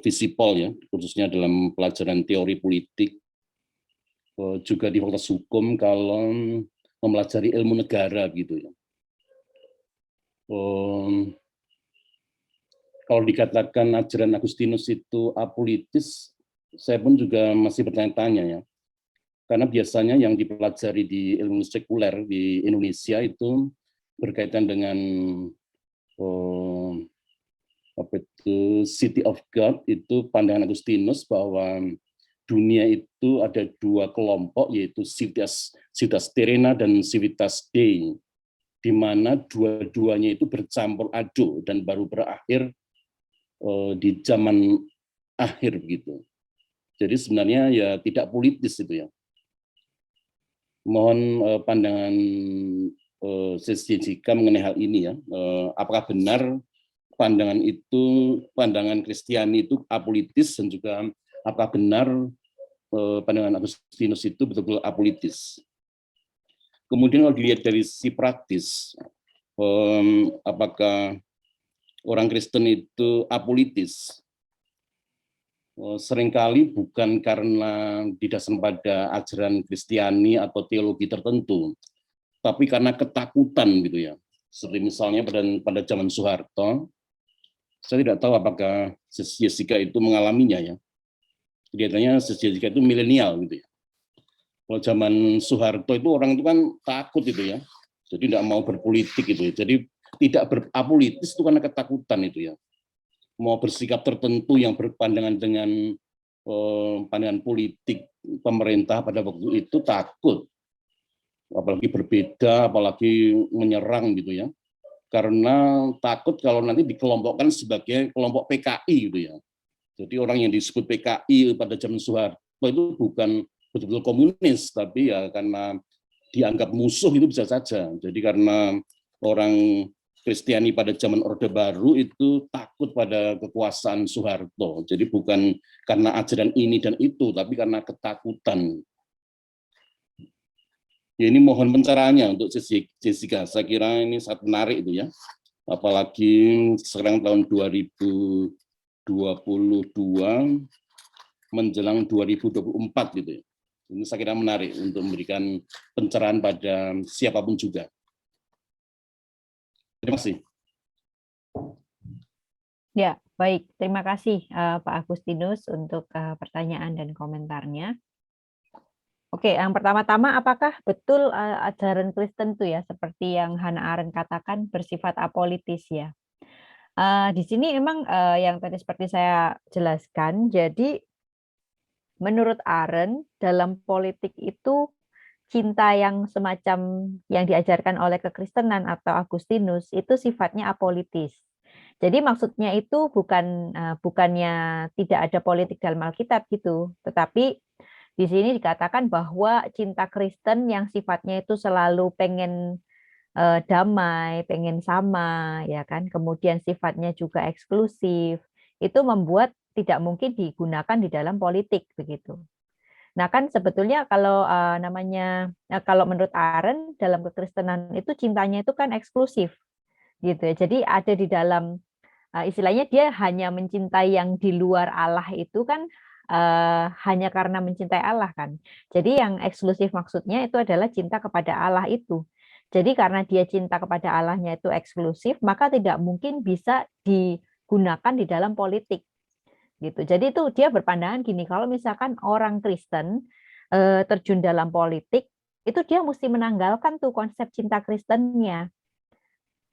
Visipol ya, khususnya dalam pelajaran teori politik, juga di fakultas hukum kalau mempelajari ilmu negara gitu ya. Kalau dikatakan ajaran Agustinus itu apolitis, saya pun juga masih bertanya-tanya ya. Karena biasanya yang dipelajari di ilmu sekuler di Indonesia itu berkaitan dengan City of God, itu pandangan Agustinus bahwa dunia itu ada dua kelompok, yaitu civitas terrena dan civitas dei, di mana dua-duanya itu bercampur aduk dan baru berakhir di zaman akhir begitu. Jadi sebenarnya ya tidak politis itu ya. Mohon pandangan Sis Jessica mengenai hal ini ya. Apakah benar pandangan itu, pandangan Kristiani itu apolitis, dan juga apakah benar pandangan Agustinus itu betul-betul apolitis. Kemudian kalau dilihat dari sisi praktis, apakah orang Kristen itu apolitis? Seringkali bukan karena didasarkan pada ajaran Kristiani atau teologi tertentu, tapi karena ketakutan gitu ya. Seperti misalnya pada zaman Soeharto, saya tidak tahu apakah Sis Jessica itu mengalaminya ya. Kelihatannya Sis Jessica itu milenial gitu ya. Kalau zaman Soeharto itu orang itu kan takut itu ya, jadi tidak mau berpolitik gitu ya. Jadi tidak berapolitis itu karena ketakutan itu ya. Mau bersikap tertentu yang berpandangan dengan pandangan politik pemerintah pada waktu itu takut, apalagi berbeda, apalagi menyerang gitu ya. Karena takut kalau nanti dikelompokkan sebagai kelompok PKI gitu ya. Jadi orang yang disebut PKI pada zaman Soeharto itu bukan betul-betul komunis, tapi ya karena dianggap musuh itu bisa saja. Jadi karena orang Kristiani pada zaman Orde Baru itu takut pada kekuasaan Soeharto. Jadi bukan karena ajaran ini dan itu, tapi karena ketakutan. Ya, ini mohon pencerahannya untuk Jessica. Saya kira ini sangat menarik itu ya. Apalagi sekarang tahun 2022 menjelang 2024 gitu ya. Ini saya kira menarik untuk memberikan pencerahan pada siapapun juga. Terima kasih. Ya, baik. Terima kasih Pak Agustinus untuk pertanyaan dan komentarnya. Oke, yang pertama-tama, apakah betul ajaran Kristen itu ya, seperti yang Hannah Arendt katakan, bersifat apolitis ya? Di sini memang yang tadi seperti saya jelaskan, jadi menurut Arendt, dalam politik itu cinta yang semacam yang diajarkan oleh kekristenan atau Agustinus itu sifatnya apolitis. Jadi maksudnya itu bukannya tidak ada politik dalam Alkitab gitu, tetapi di sini dikatakan bahwa cinta Kristen yang sifatnya itu selalu pengen damai, pengen sama, ya kan. Kemudian sifatnya juga eksklusif. Itu membuat tidak mungkin digunakan di dalam politik begitu. Nah, kan sebetulnya kalau kalau menurut Arendt dalam kekristenan itu cintanya itu kan eksklusif gitu ya. Jadi ada di dalam istilahnya dia hanya mencintai yang di luar Allah itu kan hanya karena mencintai Allah kan. Jadi yang eksklusif maksudnya itu adalah cinta kepada Allah itu. Jadi karena dia cinta kepada Allahnya itu eksklusif, maka tidak mungkin bisa digunakan di dalam politik. gitu. Jadi itu dia berpandangan gini, kalau misalkan orang Kristen terjun dalam politik, itu dia mesti menanggalkan tuh konsep cinta Kristennya.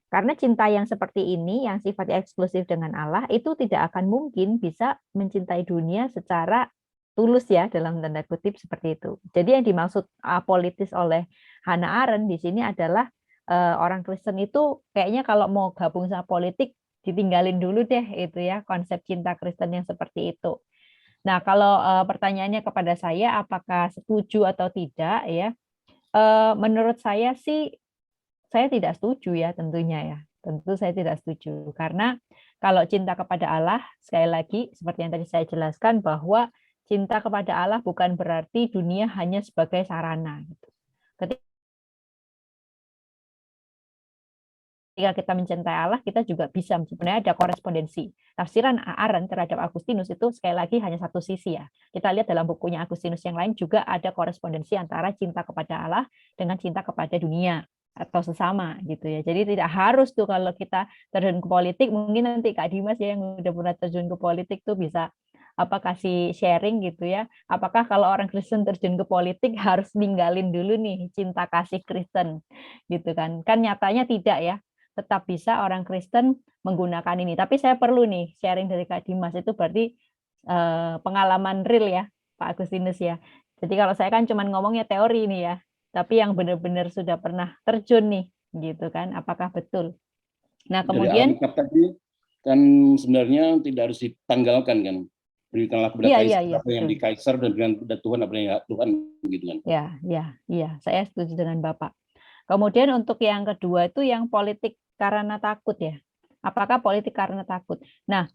Karena cinta yang seperti ini, yang sifatnya eksklusif dengan Allah, itu tidak akan mungkin bisa mencintai dunia secara tulus ya, dalam tanda kutip seperti itu. Jadi yang dimaksud apolitis oleh Hannah Arendt di sini adalah orang Kristen itu kayaknya kalau mau gabung sama politik, ditinggalin dulu deh itu ya, konsep cinta Kristen yang seperti itu. Nah, kalau pertanyaannya kepada saya, apakah setuju atau tidak ya, menurut saya sih, saya tidak setuju ya tentunya ya. Tentu saya tidak setuju. Karena kalau cinta kepada Allah, sekali lagi seperti yang tadi saya jelaskan bahwa cinta kepada Allah bukan berarti dunia hanya sebagai sarana. Gitu. Ketika kita mencintai Allah, kita juga bisa sebenarnya ada korespondensi. Tafsiran Arendt terhadap Agustinus itu sekali lagi hanya satu sisi ya. Kita lihat dalam bukunya Agustinus yang lain juga ada korespondensi antara cinta kepada Allah dengan cinta kepada dunia atau sesama gitu ya. Jadi tidak harus tuh kalau kita terjun ke politik, mungkin nanti Kak Dimas ya yang udah pernah terjun ke politik tuh bisa kasih sharing gitu ya. Apakah kalau orang Kristen terjun ke politik harus ninggalin dulu nih cinta kasih Kristen gitu kan? Kan nyatanya tidak ya, tetap bisa orang Kristen menggunakan ini. Tapi saya perlu nih sharing dari Kak Dimas, itu berarti pengalaman real ya Pak Agustinus ya. Jadi kalau saya kan cuma ngomongnya teori nih ya, tapi yang benar-benar sudah pernah terjun nih gitu kan, apakah betul? Nah Dari kemudian Alkitab tadi kan sebenarnya tidak harus ditanggalkan kan. Berikanlah kepada iya Kaisar apa yang betul. di Kaisar dan berikan kepada Tuhan apa yang Tuhan gitu kan. Ya, saya setuju dengan Bapak. Kemudian untuk yang kedua itu yang politik karena takut ya. Apakah politik karena takut? Nah,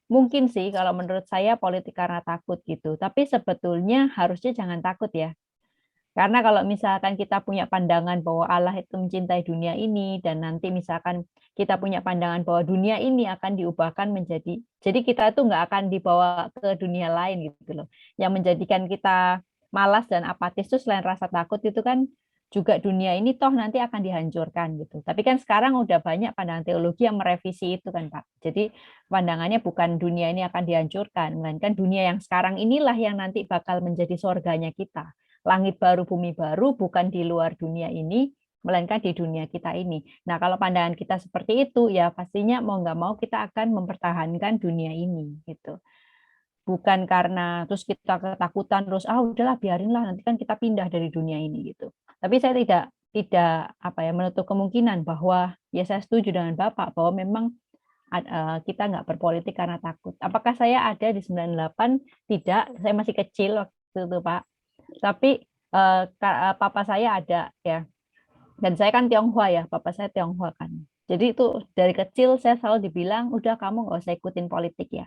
mungkin sih kalau menurut saya politik karena takut gitu. Tapi sebetulnya harusnya jangan takut ya. Karena kalau misalkan kita punya pandangan bahwa Allah itu mencintai dunia ini, dan nanti misalkan kita punya pandangan bahwa dunia ini akan diubahkan menjadi, jadi kita itu nggak akan dibawa ke dunia lain gitu loh. Yang menjadikan kita malas dan apatis itu selain rasa takut itu kan juga dunia ini toh nanti akan dihancurkan gitu. Tapi kan sekarang udah banyak pandangan teologi yang merevisi itu kan Pak. Jadi pandangannya bukan dunia ini akan dihancurkan, melainkan dunia yang sekarang inilah yang nanti bakal menjadi surganya kita. Langit baru, bumi baru, bukan di luar dunia ini, melainkan di dunia kita ini. Nah, kalau pandangan kita seperti itu, ya pastinya mau nggak mau kita akan mempertahankan dunia ini, gitu. Bukan karena terus kita ketakutan, terus udahlah biarinlah nanti kan kita pindah dari dunia ini gitu. Tapi saya tidak menutup kemungkinan bahwa ya saya setuju dengan Bapak bahwa memang kita nggak berpolitik karena takut. Apakah saya ada di 98? Tidak, saya masih kecil waktu itu Pak. Tapi papa saya ada ya, dan saya kan Tionghoa ya, papa saya Tionghoa kan. Jadi itu dari kecil saya selalu dibilang, udah kamu nggak usah ikutin politik ya.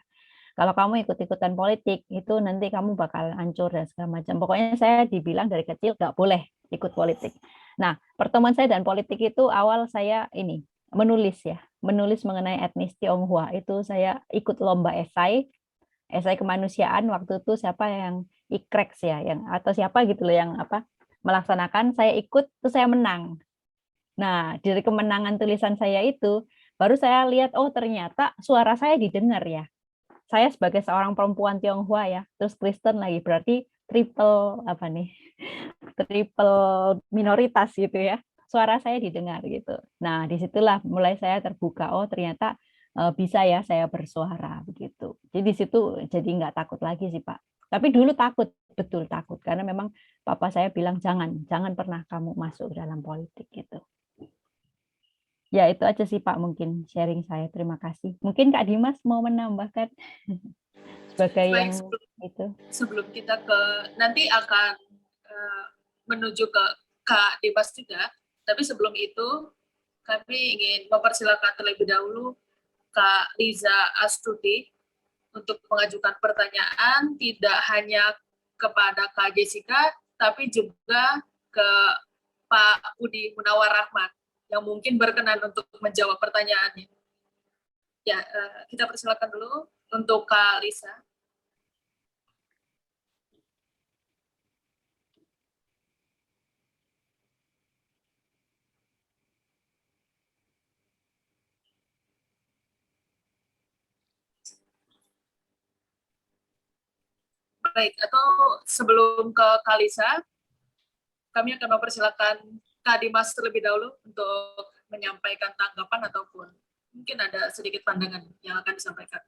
Kalau kamu ikut-ikutan politik itu nanti kamu bakal hancur dan segala macam. Pokoknya saya dibilang dari kecil nggak boleh ikut politik. Nah, pertemuan saya dan politik itu awal saya ini menulis ya, menulis mengenai etnis Tionghoa. Itu saya ikut lomba esai kemanusiaan waktu itu siapa yang Ikrex ya, yang atau siapa gitu loh yang melaksanakan, saya ikut terus saya menang. Nah, dari kemenangan tulisan saya itu baru saya lihat ternyata suara saya didengar ya. Saya sebagai seorang perempuan Tionghoa ya, terus Kristen lagi, berarti triple triple minoritas gitu ya. Suara saya didengar gitu. Nah, disitulah mulai saya terbuka, ternyata bisa ya saya bersuara begitu. Jadi di situ jadi nggak takut lagi sih Pak. Tapi dulu takut, betul takut karena memang papa saya bilang jangan pernah kamu masuk dalam politik gitu. Ya itu aja sih Pak mungkin sharing saya. Terima kasih. Mungkin Kak Dimas mau menambahkan sebagai Baik, yang itu. sebelum kita nanti akan menuju ke Kak Dimas juga, tapi sebelum itu kami ingin mempersilakan terlebih dahulu Kak Riza Astuti untuk mengajukan pertanyaan tidak hanya kepada Kak Jessica, tapi juga ke Pak Budi Munawar Rahman yang mungkin berkenan untuk menjawab pertanyaannya. Ya, kita persilakan dulu untuk Kak Lisa. Baik, atau sebelum ke Kalisa, kami akan mempersilakan Kak Dimas terlebih dahulu untuk menyampaikan tanggapan ataupun mungkin ada sedikit pandangan yang akan disampaikan.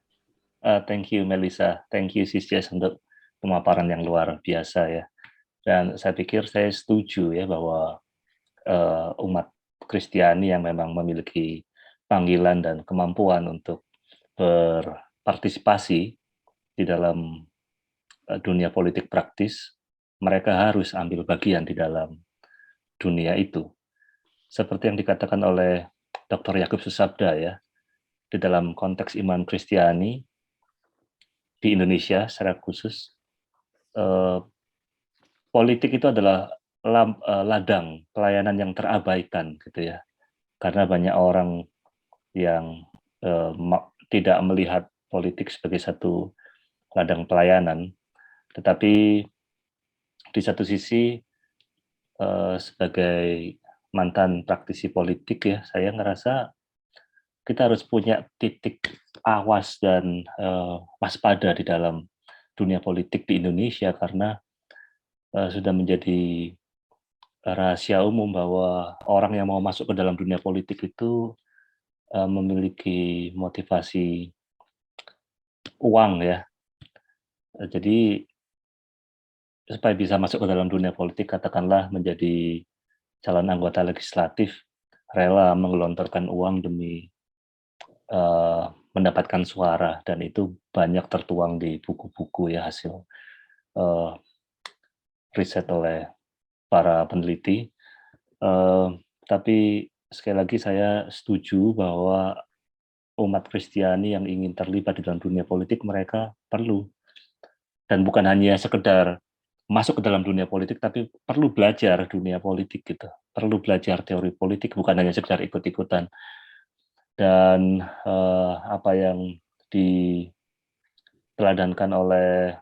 Thank you Melissa, thank you Sis Jess untuk pemaparan yang luar biasa ya. Dan saya pikir saya setuju ya bahwa umat Kristiani yang memang memiliki panggilan dan kemampuan untuk berpartisipasi di dalam dunia politik praktis, mereka harus ambil bagian di dalam dunia itu. Seperti yang dikatakan oleh Dr. Yakub Susabda ya, di dalam konteks iman Kristiani di Indonesia secara khusus, politik itu adalah ladang pelayanan yang terabaikan gitu ya, karena banyak orang yang tidak melihat politik sebagai satu ladang pelayanan, tetapi di satu sisi sebagai mantan praktisi politik ya, saya ngerasa kita harus punya titik awas dan waspada di dalam dunia politik di Indonesia, karena sudah menjadi rahasia umum bahwa orang yang mau masuk ke dalam dunia politik itu memiliki motivasi uang ya. Jadi supaya bisa masuk ke dalam dunia politik, katakanlah menjadi calon anggota legislatif, rela menggelontorkan uang demi mendapatkan suara, dan itu banyak tertuang di buku-buku ya, hasil riset oleh para peneliti. Tapi sekali lagi saya setuju bahwa umat Kristiani yang ingin terlibat di dalam dunia politik, mereka perlu, dan bukan hanya sekedar masuk ke dalam dunia politik, tapi perlu belajar dunia politik gitu, perlu belajar teori politik, bukan hanya sekedar ikut-ikutan. Dan apa yang diteladankan oleh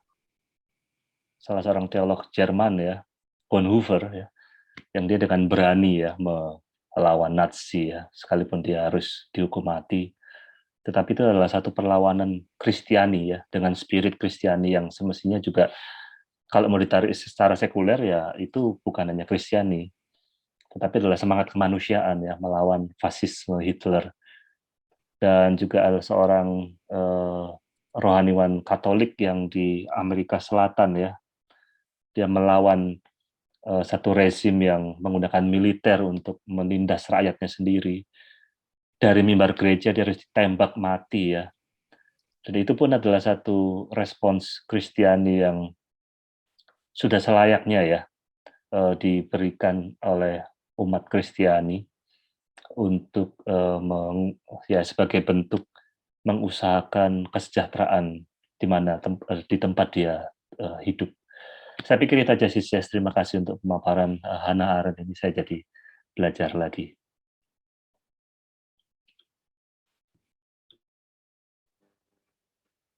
salah seorang teolog Jerman ya, Bonhoeffer ya, yang dia dengan berani ya melawan Nazi ya, sekalipun dia harus dihukum mati, tetapi itu adalah satu perlawanan Kristiani ya, dengan spirit Kristiani yang semestinya juga kalau mau ditarik secara sekuler ya itu bukan hanya Kristiani, tetapi adalah semangat kemanusiaan ya, melawan fasisme Hitler. Dan juga ada seorang rohaniwan Katolik yang di Amerika Selatan ya, dia melawan satu rezim yang menggunakan militer untuk menindas rakyatnya sendiri. Dari mimbar gereja dia harus ditembak mati ya. Dan itu pun adalah satu respons Kristiani yang sudah selayaknya ya diberikan oleh umat Kristiani untuk sebagai bentuk mengusahakan kesejahteraan di tempat dia hidup. Saya pikir itu aja sih, terima kasih untuk pemaparan Hannah Arendt ini, saya jadi belajar lagi.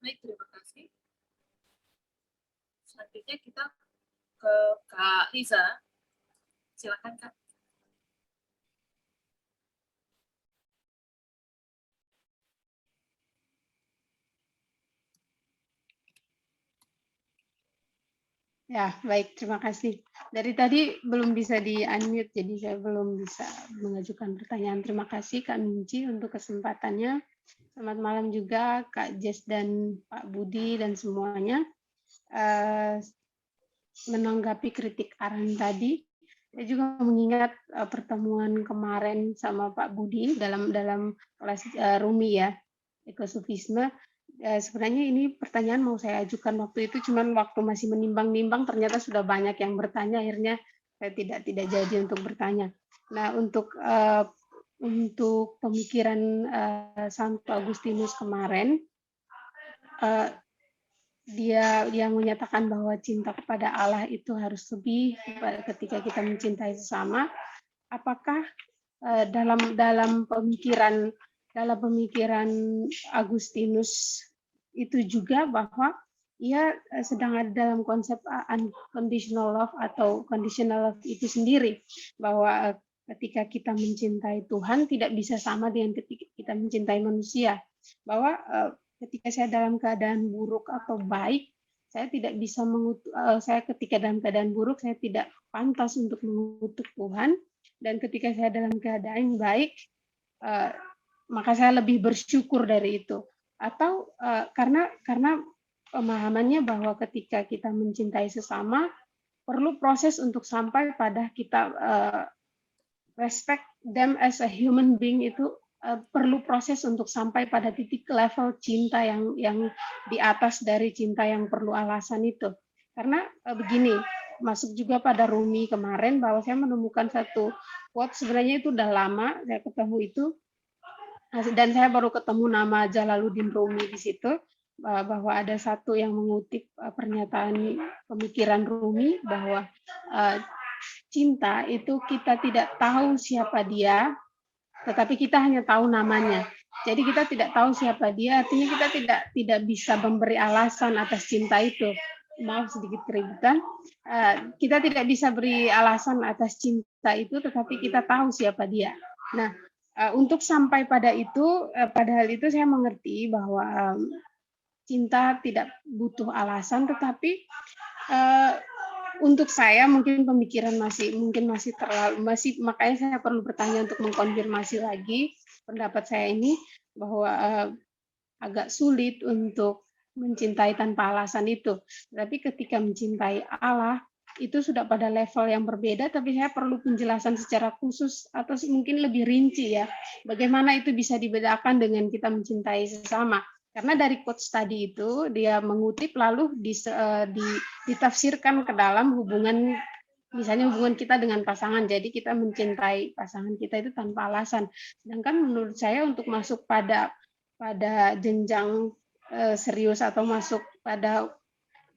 Baik, terima kasih. Selanjutnya kita ke Kak Liza. Silakan Kak. Ya, baik, terima kasih. Dari tadi belum bisa di-unmute, jadi saya belum bisa mengajukan pertanyaan. Terima kasih Kak Minci untuk kesempatannya. Selamat malam juga Kak Jess dan Pak Budi dan semuanya. Menanggapi kritik Arendt tadi, saya juga mengingat pertemuan kemarin sama Pak Budi dalam kelas Rumi ya, ekosofisme. Sebenarnya ini pertanyaan mau saya ajukan waktu itu, cuman waktu masih menimbang-nimbang ternyata sudah banyak yang bertanya, akhirnya saya tidak jadi untuk bertanya. Nah, untuk pemikiran Santo Agustinus kemarin, dia yang menyatakan bahwa cinta kepada Allah itu harus lebih ketika kita mencintai sesama. Apakah dalam pemikiran Agustinus itu juga bahwa ia sedang ada dalam konsep unconditional love atau conditional love itu sendiri, bahwa ketika kita mencintai Tuhan tidak bisa sama dengan ketika kita mencintai manusia, bahwa ketika saya dalam keadaan buruk atau baik, saya tidak bisa saya ketika dalam keadaan buruk, saya tidak pantas untuk mengutuk Tuhan, dan ketika saya dalam keadaan baik, maka saya lebih bersyukur dari itu. Atau karena pemahamannya bahwa ketika kita mencintai sesama, perlu proses untuk sampai pada kita respect them as a human being, itu perlu proses untuk sampai pada titik level cinta yang di atas dari cinta yang perlu alasan itu. Karena begini, masuk juga pada Rumi kemarin bahwa saya menemukan satu quote, sebenarnya itu udah lama saya ketemu itu, dan saya baru ketemu nama Jalaluddin Rumi di situ, bahwa ada satu yang mengutip pernyataan pemikiran Rumi bahwa cinta itu kita tidak tahu siapa dia, tetapi kita hanya tahu namanya. Jadi kita tidak tahu siapa dia, artinya kita tidak bisa memberi alasan atas cinta itu. Maaf sedikit keributan. Kita tidak bisa beri alasan atas cinta itu, tetapi kita tahu siapa dia. Nah, untuk sampai pada itu, pada hal itu saya mengerti bahwa cinta tidak butuh alasan, tetapi untuk saya mungkin pemikiran masih makanya saya perlu bertanya untuk mengkonfirmasi lagi pendapat saya ini, bahwa agak sulit untuk mencintai tanpa alasan itu. Tapi ketika mencintai Allah itu sudah pada level yang berbeda, tapi saya perlu penjelasan secara khusus atau mungkin lebih rinci ya, bagaimana itu bisa dibedakan dengan kita mencintai sesama. Karena dari quotes tadi itu dia mengutip lalu ditafsirkan ke dalam hubungan, misalnya hubungan kita dengan pasangan. Jadi kita mencintai pasangan kita itu tanpa alasan. Sedangkan menurut saya untuk masuk pada jenjang serius atau masuk pada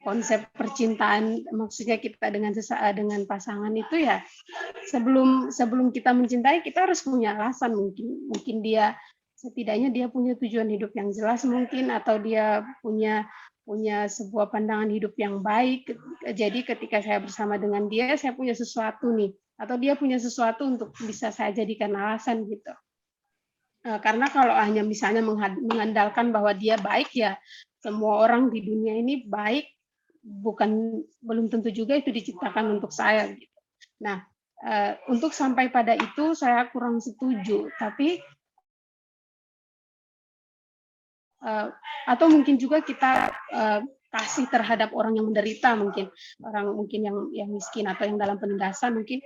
konsep percintaan, maksudnya kita dengan pasangan itu ya, sebelum kita mencintai kita harus punya alasan. Mungkin dia setidaknya dia punya tujuan hidup yang jelas mungkin, atau dia punya sebuah pandangan hidup yang baik. Jadi ketika saya bersama dengan dia, saya punya sesuatu nih, atau dia punya sesuatu untuk bisa saya jadikan alasan gitu. Karena kalau hanya misalnya mengandalkan bahwa dia baik, ya semua orang di dunia ini baik, belum tentu juga itu diciptakan untuk saya gitu. Nah, untuk sampai pada itu saya kurang setuju, tapi atau mungkin juga kita kasih terhadap orang yang menderita, mungkin yang miskin atau yang dalam penindasan, mungkin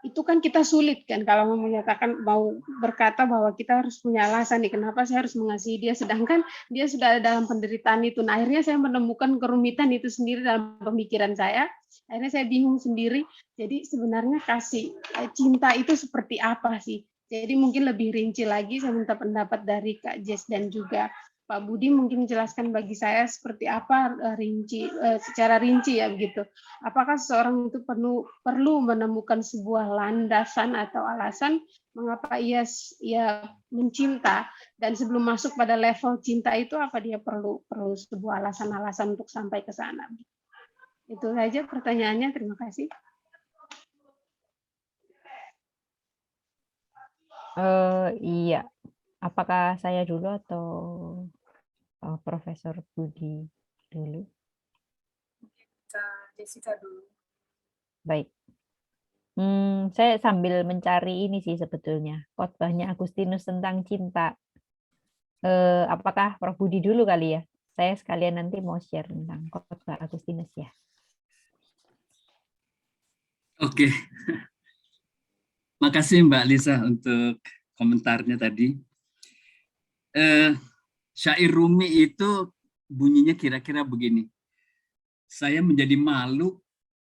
itu kan kita sulit kan kalau mau berkata bahwa kita harus punya alasan nih kenapa saya harus mengasihi dia, sedangkan dia sudah ada dalam penderitaan itu. Nah, akhirnya saya menemukan kerumitan itu sendiri dalam pemikiran saya. Akhirnya saya bingung sendiri. Jadi sebenarnya cinta itu seperti apa sih? Jadi mungkin lebih rinci lagi saya minta pendapat dari Kak Jess dan juga Pak Budi, mungkin jelaskan bagi saya seperti apa secara rinci ya begitu. Apakah seseorang itu perlu menemukan sebuah landasan atau alasan mengapa ia mencinta, dan sebelum masuk pada level cinta itu apa dia perlu sebuah alasan-alasan untuk sampai ke sana. Itu saja pertanyaannya, terima kasih. Iya, apakah saya dulu atau Profesor Budi dulu? Jessica dulu. Baik. Saya sambil mencari ini sih sebetulnya khotbahnya Agustinus tentang cinta. Apakah Prof Budi dulu kali ya? Saya sekalian nanti mau share tentang khotbah Agustinus ya. Oke. Makasih Mbak Lisa untuk komentarnya tadi. Syair Rumi itu bunyinya kira-kira begini. Saya menjadi malu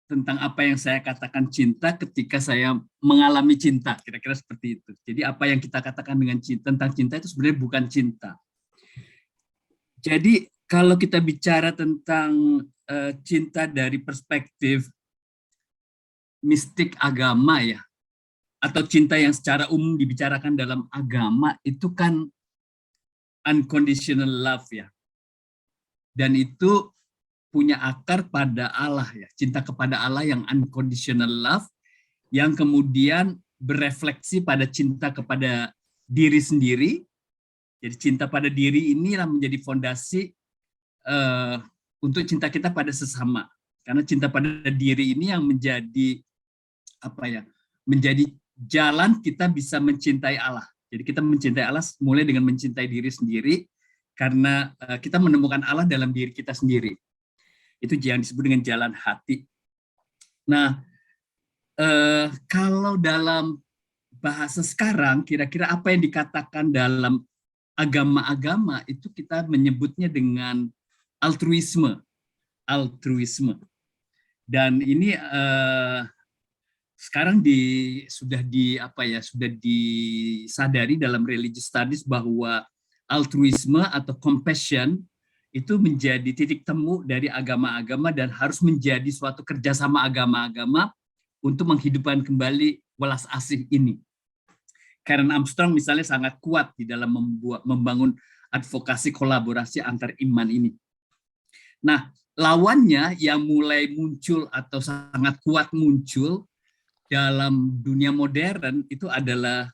tentang apa yang saya katakan cinta ketika saya mengalami cinta. Kira-kira seperti itu. Jadi apa yang kita katakan dengan tentang cinta itu sebenarnya bukan cinta. Jadi kalau kita bicara tentang cinta dari perspektif mistik agama ya, atau cinta yang secara umum dibicarakan dalam agama, itu kan unconditional love ya. Dan itu punya akar pada Allah ya, cinta kepada Allah yang unconditional love, yang kemudian berefleksi pada cinta kepada diri sendiri. Jadi cinta pada diri inilah menjadi fondasi untuk cinta kita pada sesama. Karena cinta pada diri ini yang menjadi menjadi jalan kita bisa mencintai Allah. Jadi kita mencintai Allah mulai dengan mencintai diri sendiri, karena kita menemukan Allah dalam diri kita sendiri. Itu yang disebut dengan jalan hati. Nah, kalau dalam bahasa sekarang, kira-kira apa yang dikatakan dalam agama-agama itu kita menyebutnya dengan altruisme. Altruisme. Dan ini sekarang sudah disadari dalam religious studies bahwa altruisme atau compassion itu menjadi titik temu dari agama-agama dan harus menjadi suatu kerjasama agama-agama untuk menghidupkan kembali welas asih ini. Karen Armstrong misalnya sangat kuat di dalam membangun advokasi kolaborasi antar iman ini. Nah, lawannya yang mulai muncul atau sangat kuat muncul dalam dunia modern itu adalah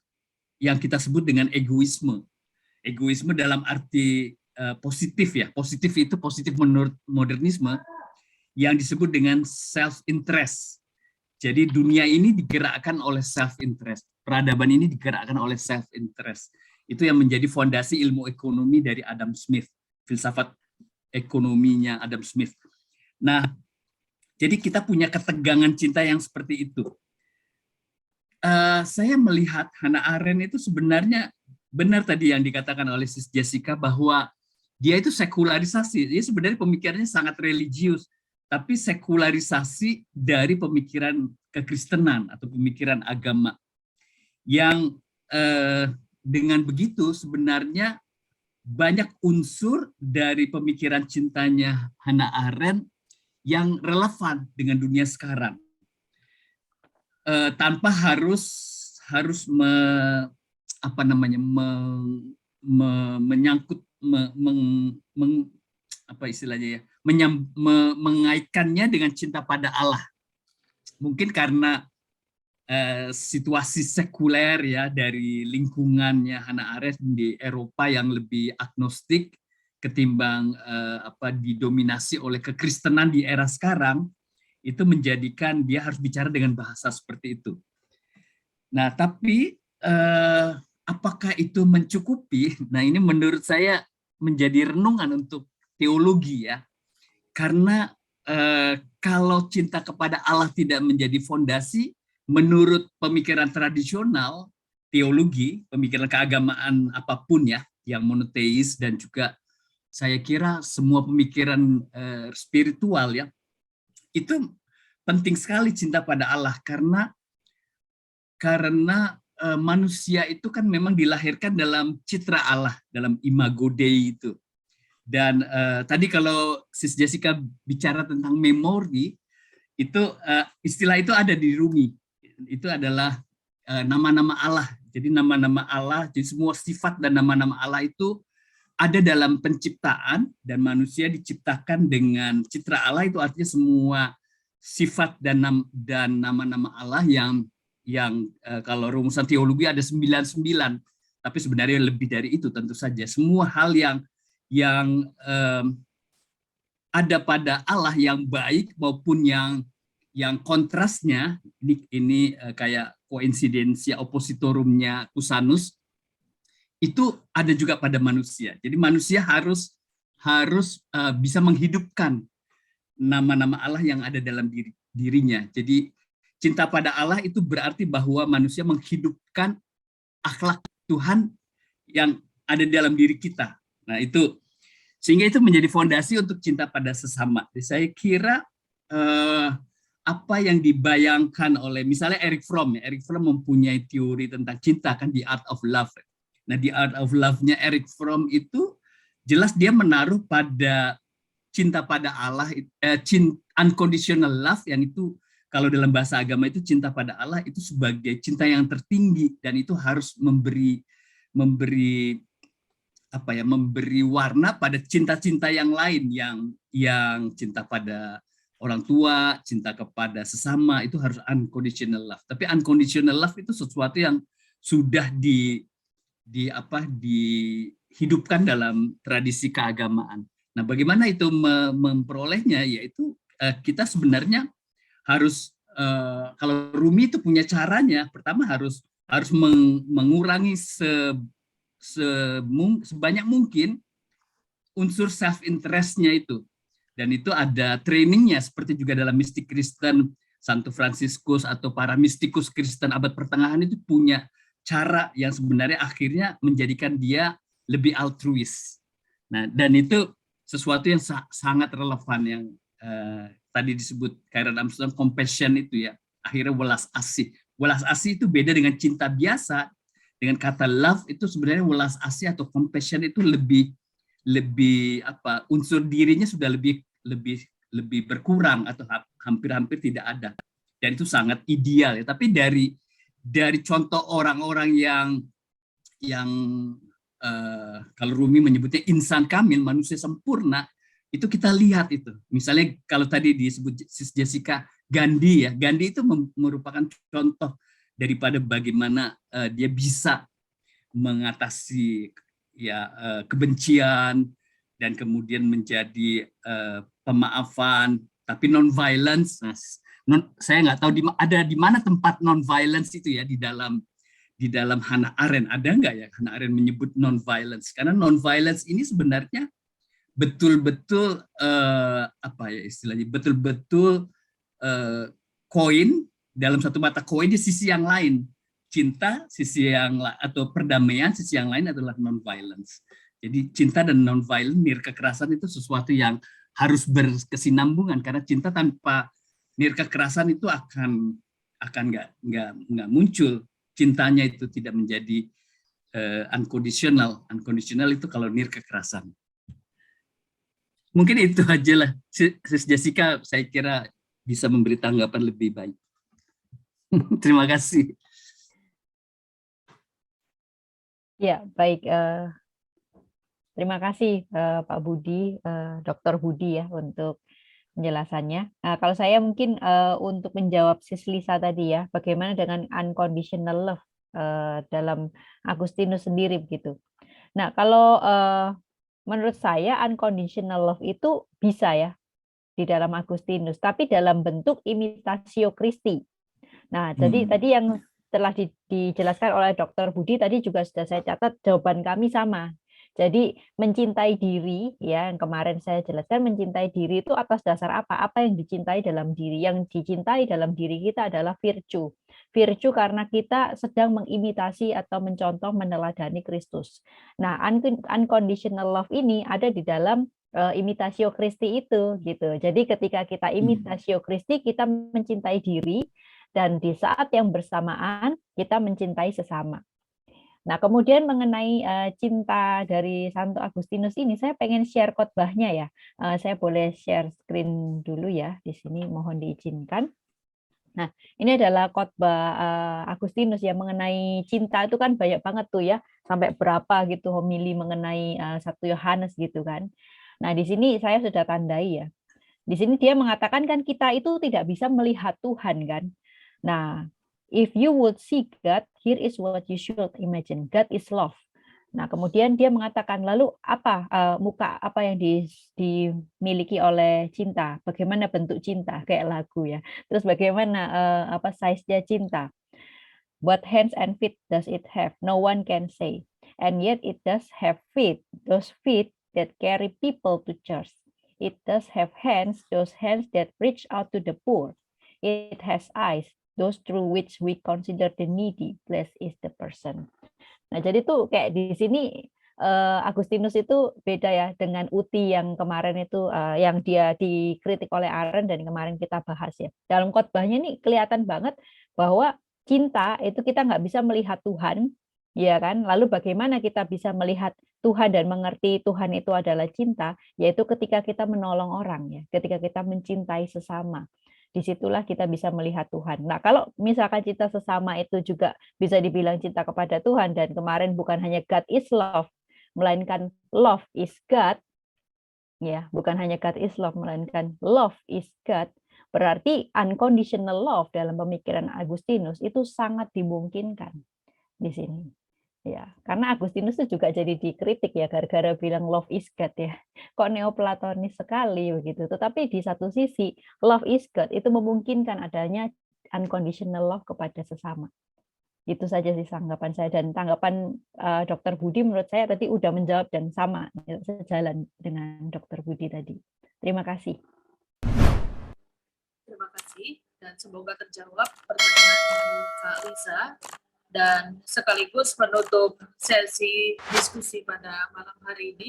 yang kita sebut dengan egoisme. Egoisme dalam arti positif ya. Positif itu positif menurut modernisme yang disebut dengan self-interest. Jadi dunia ini digerakkan oleh self-interest. Peradaban ini digerakkan oleh self-interest. Itu yang menjadi fondasi ilmu ekonomi dari Adam Smith. Filsafat ekonominya Adam Smith. Nah, jadi kita punya ketegangan cinta yang seperti itu. Saya melihat Hannah Arendt itu sebenarnya benar tadi yang dikatakan oleh Sis Jessica bahwa dia itu sekularisasi. Dia sebenarnya pemikirannya sangat religius, tapi sekularisasi dari pemikiran kekristenan atau pemikiran agama. Yang dengan begitu sebenarnya banyak unsur dari pemikiran cintanya Hannah Arendt yang relevan dengan dunia sekarang. Tanpa harus menyangkut mengaitkannya dengan cinta pada Allah. Mungkin karena situasi sekuler ya dari lingkungannya Hannah Arendt di Eropa yang lebih agnostik ketimbang didominasi oleh kekristenan di era sekarang, itu menjadikan dia harus bicara dengan bahasa seperti itu. Nah, tapi apakah itu mencukupi? Nah, ini menurut saya menjadi renungan untuk teologi ya. Karena kalau cinta kepada Allah tidak menjadi fondasi, menurut pemikiran tradisional teologi, pemikiran keagamaan apapun ya, yang monoteis dan juga saya kira semua pemikiran spiritual ya, itu penting sekali cinta pada Allah karena manusia itu kan memang dilahirkan dalam citra Allah, dalam imago Dei itu. Dan tadi kalau Sis Jessica bicara tentang memori, itu istilah itu ada di Rumi. Itu adalah nama-nama Allah. Jadi nama-nama Allah, jadi semua sifat dan nama-nama Allah itu ada dalam penciptaan dan manusia diciptakan dengan citra Allah, itu artinya semua sifat dan nama-nama Allah yang kalau rumusan teologi ada 99, tapi sebenarnya lebih dari itu tentu saja. Semua hal yang ada pada Allah yang baik maupun yang kontrasnya, ini kayak koinsidensia oppositorumnya Cusanus, itu ada juga pada manusia. Jadi manusia harus bisa menghidupkan nama-nama Allah yang ada dalam dirinya. Jadi cinta pada Allah itu berarti bahwa manusia menghidupkan akhlak Tuhan yang ada dalam diri kita. Nah, itu sehingga itu menjadi fondasi untuk cinta pada sesama. Jadi saya kira apa yang dibayangkan oleh misalnya Erich Fromm mempunyai teori tentang cinta kan, The Art of Love. Nah, The Art of Love-nya Erich Fromm itu jelas dia menaruh pada cinta pada Allah, unconditional love, yang itu kalau dalam bahasa agama itu cinta pada Allah itu sebagai cinta yang tertinggi dan itu harus memberi warna pada cinta-cinta yang lain yang cinta pada orang tua, cinta kepada sesama, itu harus unconditional love. Tapi unconditional love itu sesuatu yang sudah dihidupkan dalam tradisi keagamaan. Nah, bagaimana itu memperolehnya? Yaitu kita sebenarnya harus kalau Rumi itu punya caranya. Pertama harus mengurangi sebanyak mungkin unsur self interestnya itu. Dan itu ada trainingnya, seperti juga dalam mistik Kristen, Santo Fransiskus atau para mistikus Kristen abad pertengahan itu punya cara yang sebenarnya akhirnya menjadikan dia lebih altruis. Nah, dan itu sesuatu yang sangat relevan yang tadi disebut Kairon Armstrong, compassion itu ya, akhirnya welas asih. Welas asih itu beda dengan cinta biasa. Dengan kata love itu sebenarnya welas asih atau compassion itu lebih unsur dirinya sudah lebih berkurang atau hampir-hampir tidak ada. Dan itu sangat ideal ya. Tapi dari contoh orang-orang yang kalau Rumi menyebutnya insan kamil, manusia sempurna, itu kita lihat itu. Misalnya kalau tadi disebut Sis Jessica, Gandhi ya. Gandhi itu merupakan contoh daripada bagaimana dia bisa mengatasi ya kebencian dan kemudian menjadi pemaafan, tapi non-violence. Nah, saya nggak tahu ada di mana tempat non-violence itu ya di dalam Hannah Arendt. Ada nggak ya Hannah Arendt menyebut non-violence? Karena non-violence ini sebenarnya betul-betul apa ya istilahnya, betul-betul koin dalam satu mata koin di sisi yang lain. Cinta sisi yang atau perdamaian sisi yang lain adalah non-violence. Jadi cinta dan non-violence, kekerasan itu sesuatu yang harus berkesinambungan, karena cinta tanpa kekerasan itu akan nggak muncul. Cintanya itu tidak menjadi unconditional. Unconditional itu kalau kekerasan. Mungkin itu aja lah. Sis Jessica saya kira bisa memberi tanggapan lebih baik. Terima kasih. Ya, baik. Terima kasih Pak Budi, Dr. Budi ya untuk penjelasannya. Nah, kalau saya mungkin untuk menjawab Sis Lisa tadi ya, bagaimana dengan unconditional love dalam Agustinus sendiri begitu. Nah, kalau menurut saya unconditional love itu bisa ya di dalam Agustinus, tapi dalam bentuk imitatio Christi. Nah, jadi tadi yang telah dijelaskan oleh Dr. Budi tadi juga sudah saya catat, jawaban kami sama. Jadi mencintai diri, ya yang kemarin saya jelaskan, mencintai diri itu atas dasar apa? Apa yang dicintai dalam diri? Yang dicintai dalam diri kita adalah virtue. Virtue karena kita sedang mengimitasi atau mencontoh, meneladani Kristus. Nah, unconditional love ini ada di dalam imitatio Christi itu, gitu. Jadi ketika kita imitatio Christi, kita mencintai diri, dan di saat yang bersamaan kita mencintai sesama. Nah, kemudian mengenai cinta dari Santo Agustinus ini, saya pengen share khotbahnya ya. Saya boleh share screen dulu ya di sini, mohon diizinkan. Nah, ini adalah khotbah Agustinus ya mengenai cinta. Itu kan banyak banget tuh ya, sampai berapa gitu homili mengenai 1 Yohanes gitu kan. Nah, di sini saya sudah tandai ya. Di sini dia mengatakan kan kita itu tidak bisa melihat Tuhan kan. Nah, if you would see God, here is what you should imagine. God is love. Nah, kemudian dia mengatakan, lalu apa muka apa yang dimiliki oleh cinta? Bagaimana bentuk cinta? Kayak lagu ya. Terus bagaimana apa size-nya cinta? What hands and feet does it have? No one can say. And yet it does have feet. Those feet that carry people to church. It does have hands. Those hands that reach out to the poor. It has eyes. Those through which we consider the needy. Blessed is the person. Nah, jadi tuh kayak di sini Agustinus itu beda ya dengan Uti yang kemarin itu yang dia dikritik oleh Arendt dan kemarin kita bahas ya. Dalam khotbahnya nih kelihatan banget bahwa cinta itu kita nggak bisa melihat Tuhan, ya kan? Lalu bagaimana kita bisa melihat Tuhan dan mengerti Tuhan itu adalah cinta, yaitu ketika kita menolong orang ya, ketika kita mencintai sesama. Disitulah kita bisa melihat Tuhan. Nah, kalau misalkan cinta sesama itu juga bisa dibilang cinta kepada Tuhan, dan kemarin bukan hanya God is love, melainkan love is God, ya, bukan hanya God is love, melainkan love is God, berarti unconditional love dalam pemikiran Agustinus itu sangat dimungkinkan di sini. Ya, karena Agustinus itu juga jadi dikritik ya gara-gara bilang love is God ya. Kok neoplatonis sekali begitu. Tetapi di satu sisi love is God itu memungkinkan adanya unconditional love kepada sesama. Itu saja sih tanggapan saya, dan tanggapan Dr. Budi menurut saya tadi udah menjawab dan sama ya, sejalan dengan Dr. Budi tadi. Terima kasih. Terima kasih dan semoga terjawab pertanyaan dari Kak Lisa. Dan sekaligus menutup sesi diskusi pada malam hari ini.